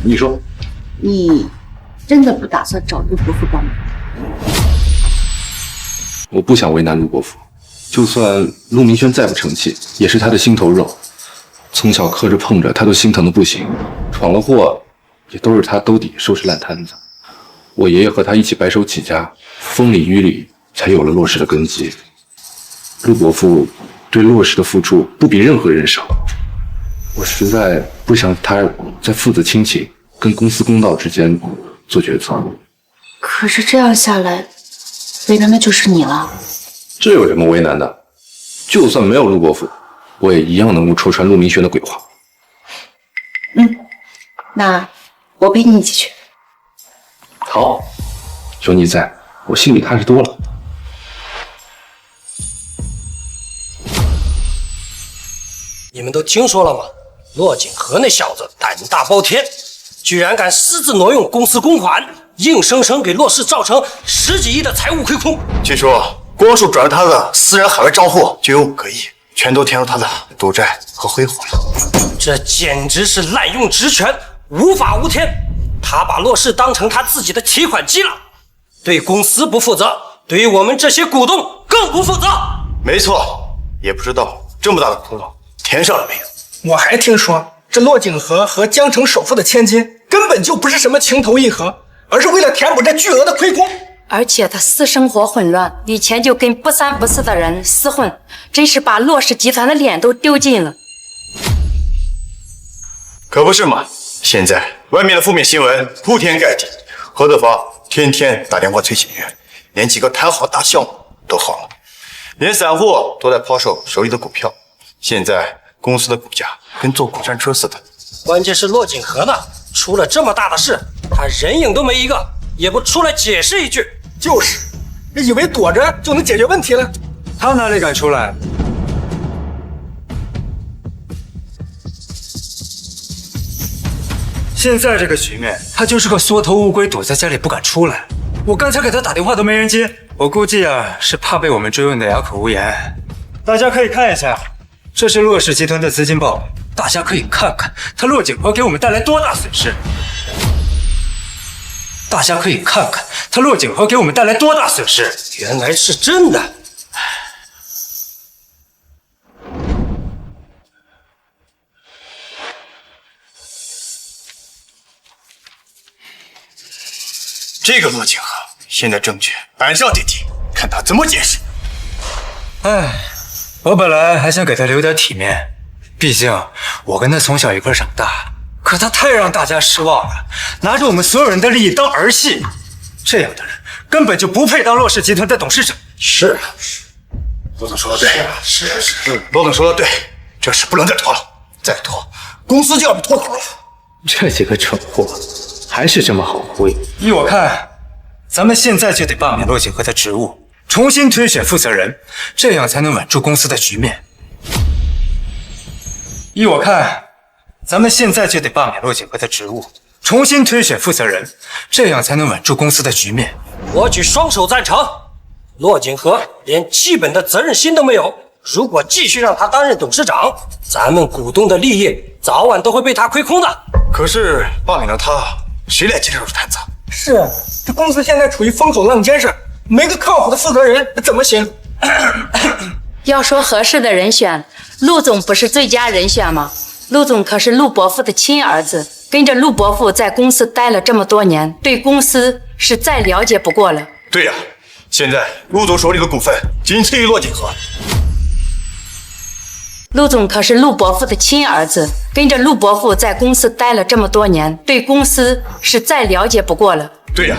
你说，你真的不打算找陆伯父帮忙？我不想为难陆伯父，就算陆明轩再不成器，也是他的心头肉。从小磕着碰着，他都心疼的不行。闯了祸，也都是他兜底收拾烂摊子。我爷爷和他一起白手起家，风里雨里才有了骆氏的根基。陆伯父对骆氏的付出不比任何人少，我实在不想他在父子亲情跟公司公道之间做决策。可是这样下来，为难的就是你了。这有什么为难的？就算没有陆伯父，我也一样能够戳穿陆明轩的鬼话。那我陪你一起去。好，有你在，我心里踏实多了。你们都听说了吗？骆景和那小子胆大包天，居然敢私自挪用公司公款，硬生生给骆氏造成10几亿的财务亏空。据说光是转入他的私人海外账户就有5个亿，全都填入他的赌债和挥霍了。这简直是滥用职权，无法无天。他把骆氏当成他自己的提款机了，对公司不负责，对于我们这些股东更不负责。没错，也不知道这么大的窟窿填上了没有。我还听说这骆景和和江城首富的千金根本就不是什么情投意合，而是为了填补这巨额的亏空。而且他私生活混乱，以前就跟不三不四的人厮混，真是把骆氏集团的脸都丢尽了。可不是嘛，现在外面的负面新闻铺天盖地，何德芳天天打电话催解约，连几个谈好大项目都黄了，连散户都在抛售手里的股票，现在公司的股价跟坐过山车似的。关键是骆景和呢，出了这么大的事，他人影都没一个，也不出来解释一句。就是，以为躲着就能解决问题了。他哪里敢出来？现在这个局面，他就是个缩头乌龟，躲在家里不敢出来。我刚才给他打电话都没人接，我估计啊是怕被我们追问的哑口无言。大家可以看一下，这是骆氏集团的资金报表，大家可以看看他骆景和给我们带来多大损失。大家可以看看他骆景和给我们带来多大损失。原来是真的。这个骆景和现在证据板上钉钉，看他怎么解释。唉，我本来还想给他留点体面，毕竟我跟他从小一块长大，可他太让大家失望了，拿着我们所有人的利益当儿戏，这样的人根本就不配当骆氏集团的董事长。是，罗总说的对，罗总说的对，这事不能再拖了，再拖公司就要被拖垮了。这几个蠢货还是这么好忽悠。依我看，咱们现在就得罢免骆景和的职务，重新推选负责人，这样才能稳住公司的局面。依我看，咱们现在就得罢免骆景和的职务，重新推选负责人，这样才能稳住公司的局面。我举双手赞成。骆景和连基本的责任心都没有，如果继续让他担任董事长，咱们股东的利益早晚都会被他亏空的。可是罢免了他，谁来接这手摊子？是，这公司现在处于风口浪尖上，没个靠谱的负责人怎么行？要说合适的人选，陆总不是最佳人选吗？陆总可是陆伯父的亲儿子，跟着陆伯父在公司待了这么多年，对公司是再了解不过了。对呀，现在陆总手里的股份仅次于骆景和。陆总可是陆伯父的亲儿子，跟着陆伯父在公司待了这么多年，对公司是再了解不过了。对呀，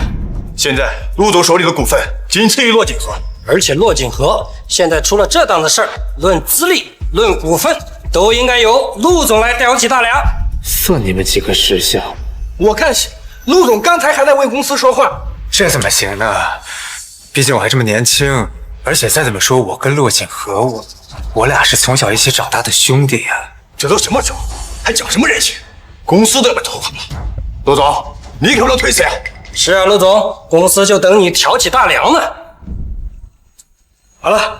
现在陆总手里的股份仅次于骆景和，而且骆景和现在出了这档子事儿，论资历、论股份，都应该由陆总来吊起大梁。算你们几个识相！我看是陆总刚才还在为公司说话，这怎么行呢？毕竟我还这么年轻，而且再怎么说，我跟骆景和我俩是从小一起长大的兄弟呀。这都什么时候，还讲什么人情？公司都要被拖垮了。陆总，你可不能推辞呀！是啊，陆总，公司就等你挑起大梁呢。好了，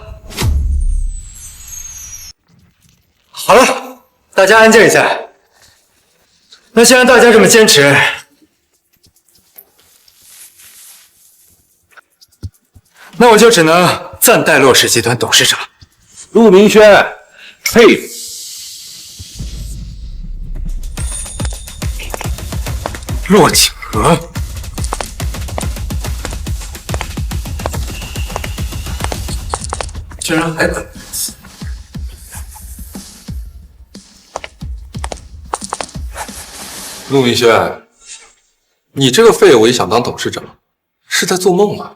好了，大家安静一下。那既然大家这么坚持，那我就只能暂代骆氏集团董事长。陆明轩，佩服。骆景和，居然还敢如此！陆明轩，你这个废物也想当董事长，是在做梦吗？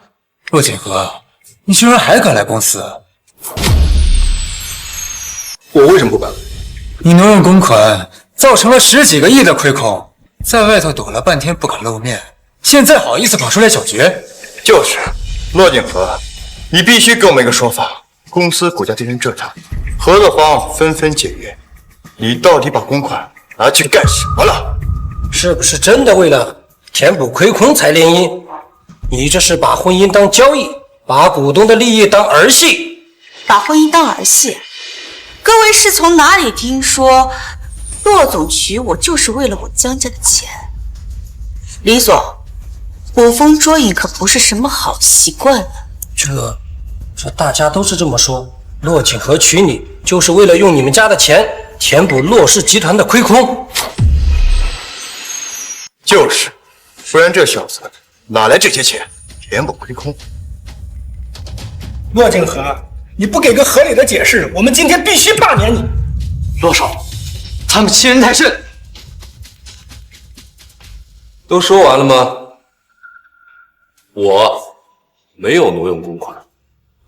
骆景和，你居然还敢来公司！我为什么不敢？你挪用公款，造成了10几个亿的亏空，在外头躲了半天不敢露面，现在好意思跑出来搅局？就是，骆景和，你必须给我们一个说法。公司股价跌成这样，何德芳纷纷解约，你到底把公款拿去干什么了？是不是真的为了填补亏空才联姻？你这是把婚姻当交易，把股东的利益当儿戏。把婚姻当儿戏？各位是从哪里听说骆总娶我就是为了我江家的钱？李总，捕风捉影可不是什么好习惯呢。这大家都是这么说。骆锦和娶你就是为了用你们家的钱填补骆氏集团的亏空。就是，不然这小子哪来这些钱填补亏空？骆锦和，你不给个合理的解释，我们今天必须罢免你。骆少，他们欺人太甚。都说完了吗？我没有挪用公款，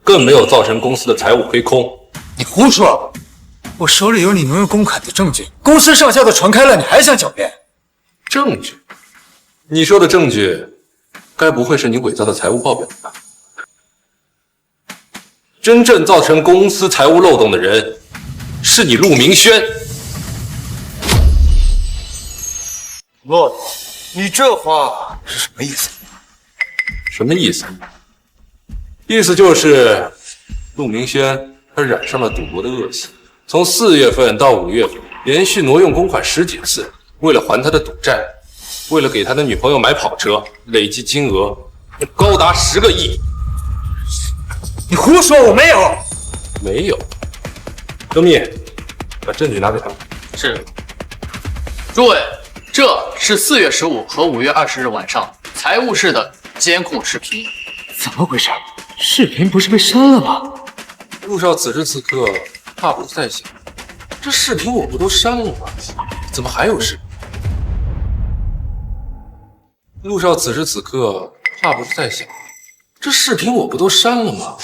更没有造成公司的财务亏空。你胡说！我手里有你挪用公款的证据，公司上下都传开了，你还想狡辩？证据？你说的证据，该不会是你伪造的财务报表吧？真正造成公司财务漏洞的人，是你陆明轩。骆总，你这话是什么意思？什么意思？意思就是陆明轩他染上了赌博的恶习，从4月份到5月份，连续挪用公款10几次，为了还他的赌债，为了给他的女朋友买跑车，累计金额高达10个亿。你胡说，我没有，没有。周密，把证据拿给他们。是。诸位，这是4月15和5月20日晚上财务室的监控视频。怎么回事？视频不是被删了吗？陆少此时此刻怕不是在想，这视频我不都删了吗？怎么还有视频？陆少此时此刻怕不是在想，这视频我不都删了吗？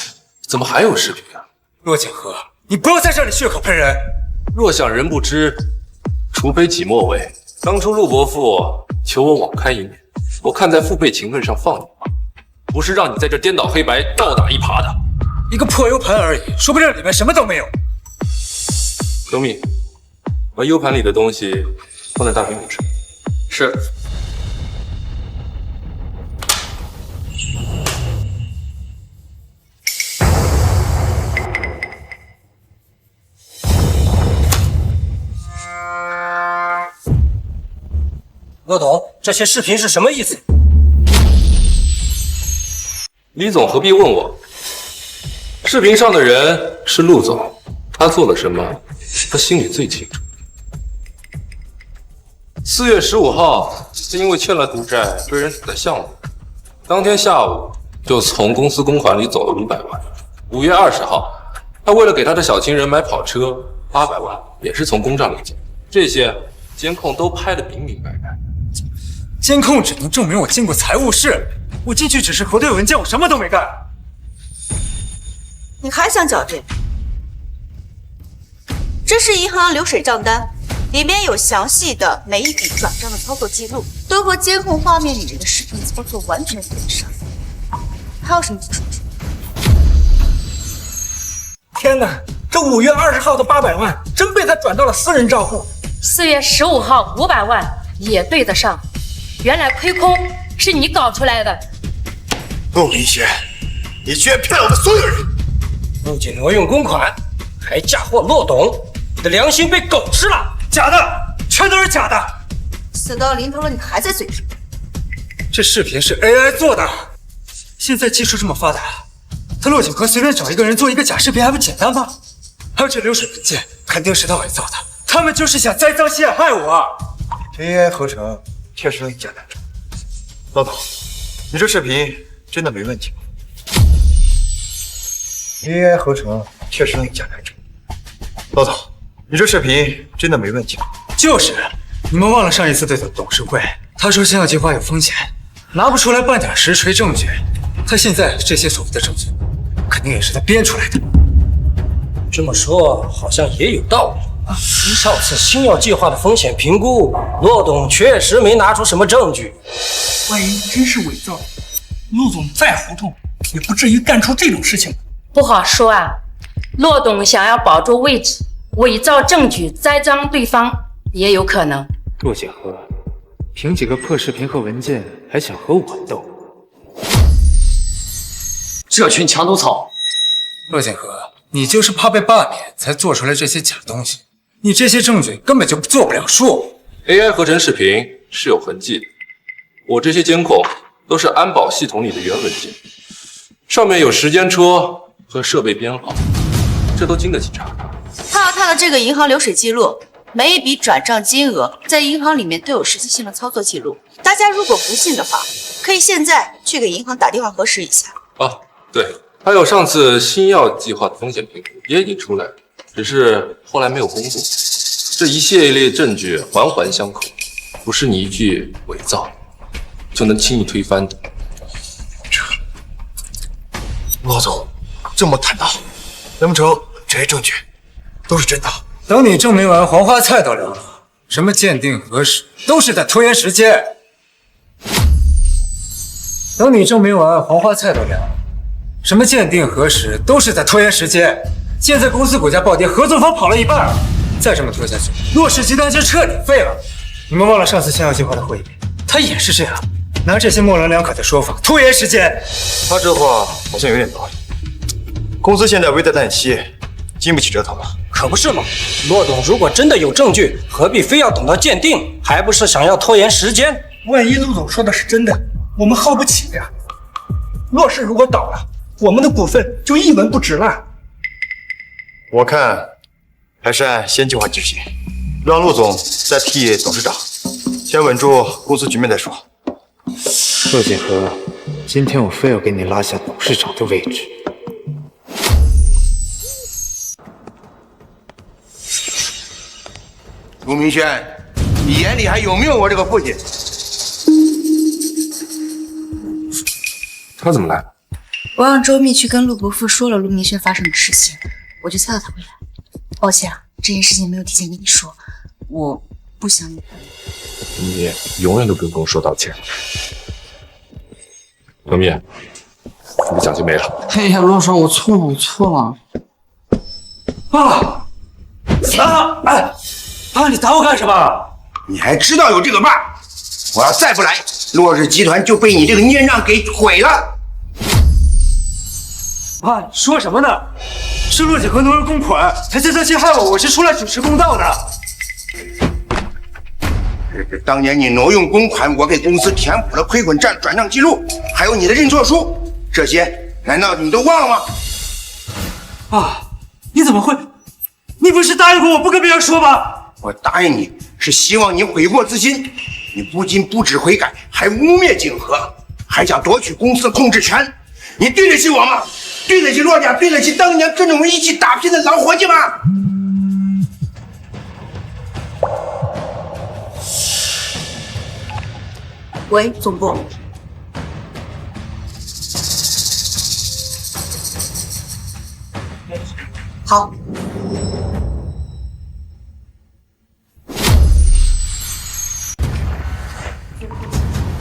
怎么还有视频啊？骆锦和，你不要在这里血口喷人。若想人不知，除非己莫为。当初陆伯父求我网开一面，我看在父辈情分上放你吧，不是让你在这颠倒黑白、倒打一耙的。一个破 U 盘而已，说不定里面什么都没有。周密，把 U 盘里的东西放在大屏幕上。是。骆董，这些视频是什么意思？李总何必问我？视频上的人是陆总，他做了什么，他心里最清楚。4月15号是因为欠了赌债被人堵在项目，当天下午就从公司公款里走了500万。5月20号，他为了给他的小情人买跑车，800万也是从公账里借，这些监控都拍得明明白白。监控只能证明我进过财务室，我进去只是核对文件，我什么都没干。你还想狡辩？这是银行流水账单，里面有详细的每一笔转账的操作记录，都和监控画面里面的视频操作完全对得上。还有什么证据？天哪，这5月20号的800万真被他转到了私人账户。4月15号500万也对得上，原来亏空是你搞出来的。陆明轩，你居然骗了我们所有人！不仅挪用公款，还嫁祸骆董，你的良心被狗吃了！假的，全都是假的。死到临头了，你还在嘴上？这视频是 AI 做的，现在技术这么发达，他骆锦和随便找一个人做一个假视频还不简单吗？还有这流水文件，肯定是他伪造的，他们就是想栽赃陷害我。这 AI 合成确实能以假难真。老总，你这视频真的没问题吗？AI 合成确实能以假难真。老总，你这视频真的没问题吗？就是，你们忘了上一次对的董事会，他说星耀计划有风险，拿不出来半点实锤证据。他现在这些所谓的证据，肯定也是他编出来的。这么说好像也有道理。上次星耀计划的风险评估，骆董确实没拿出什么证据。万一真是伪造，陆总再糊涂，也不至于干出这种事情。不好说啊，骆董想要保住位置，伪造证据栽赃对方，也有可能。陆景和，凭几个破视频和文件还想和我斗？这群墙头草！陆景和，你就是怕被罢免才做出来这些假东西，你这些证据根本就做不了数。AI 合成视频是有痕迹的，我这些监控都是安保系统里的原文件，上面有时间戳和设备编号，这都经得起查。看到他的这个银行流水记录，每一笔转账金额在银行里面都有实际性的操作记录。大家如果不信的话，可以现在去给银行打电话核实一下。哦，对，还有上次新药计划的风险评估也已经出来了，只是后来没有公布。这一系列证据环环相扣，不是你一句伪造就能轻易推翻的。罗总这么坦荡，难不成这些证据都是真的？等你证明完黄花菜都凉了，什么鉴定核实都是在拖延时间。等你证明完黄花菜都凉了，什么鉴定核实都是在拖延时间。现在公司股价暴跌，合作方跑了一半，再这么拖下去，洛氏集团就彻底废了。你们忘了上次新药计划的会议，他也是这样，拿这些模棱两可的说法拖延时间。他这话好像有点道理。公司现在危在旦夕，经不起折腾了。可不是嘛，骆总如果真的有证据，何必非要等到鉴定？还不是想要拖延时间？万一陆总说的是真的，我们耗不起呀。洛氏如果倒了，我们的股份就一文不值了。我看还是按先计划执行，让陆总再替董事长先稳住公司局面再说。陆景和，今天我非要给你拉下董事长的位置。陆明轩，你眼里还有没有我这个父亲？他怎么来了？我让周密去跟陆伯父说了陆明轩发生的事情，我就猜到他会来。抱歉啊，这件事情没有提前跟你说，我不想你。你永远都不用跟我说道歉。周密，你的奖金没了。哎呀，陆少，我错了，我错了。你打我干什么？你还知道有这个爸？我要再不来，洛氏集团就被你这个孽障给毁了。爸，你说什么呢？是陆景和挪用公款，才这些害我，我是出来主持公道的。当年你挪用公款，我给公司填补了亏损转账记录，还有你的认错书，这些难道你都忘了吗？爸，你怎么会？你不是答应过我不跟别人说吗？我答应你是希望你悔过自新，你不仅不知悔改，还污蔑景和，还想夺取公司的控制权，你对得起我吗？对得起洛家，对得起当年跟着我们一起打拼的老伙计吗？喂，总部。好。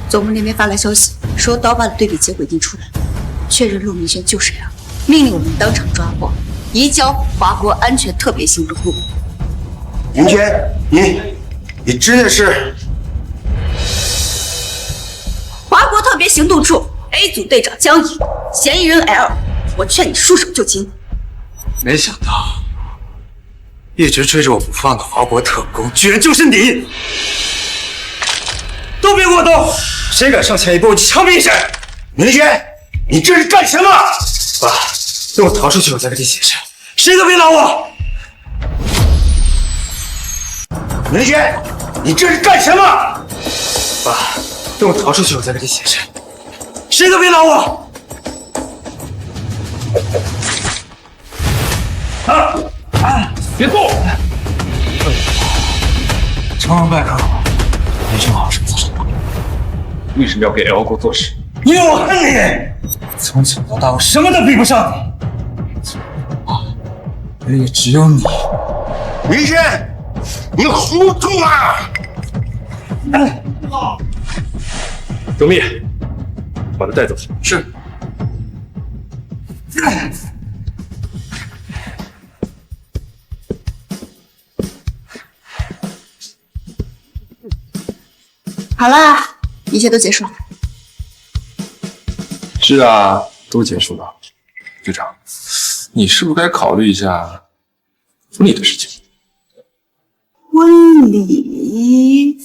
总部那边发来消息，说刀疤的对比结果已经出来了，确认陆明轩就是他，命令我们当场抓获，移交华国安全特别行动部。明轩，你真的是华国特别行动处 A 组队长江乙，嫌疑人 L， 我劝你束手就擒。没想到，一直追着我不放的华国特工，居然就是你！都别给我动！谁敢上前一步，我就枪毙谁！明轩，你这是干什么？爸，等我逃出去，我再跟你解释。谁都别拦我！明轩，你这是干什么？爸，等我逃出去，我再跟你解释。谁都别拦我！别动！成王败寇，没什么好生自身的。为什么要给 L 国做事？因为我恨你！从小到大，我什么都比不上你，也只有你。明轩，你糊涂了！周密，把他带走。是。好了，一切都结束了。是啊，都结束了。队长，你是不是该考虑一下婚礼的事情？婚礼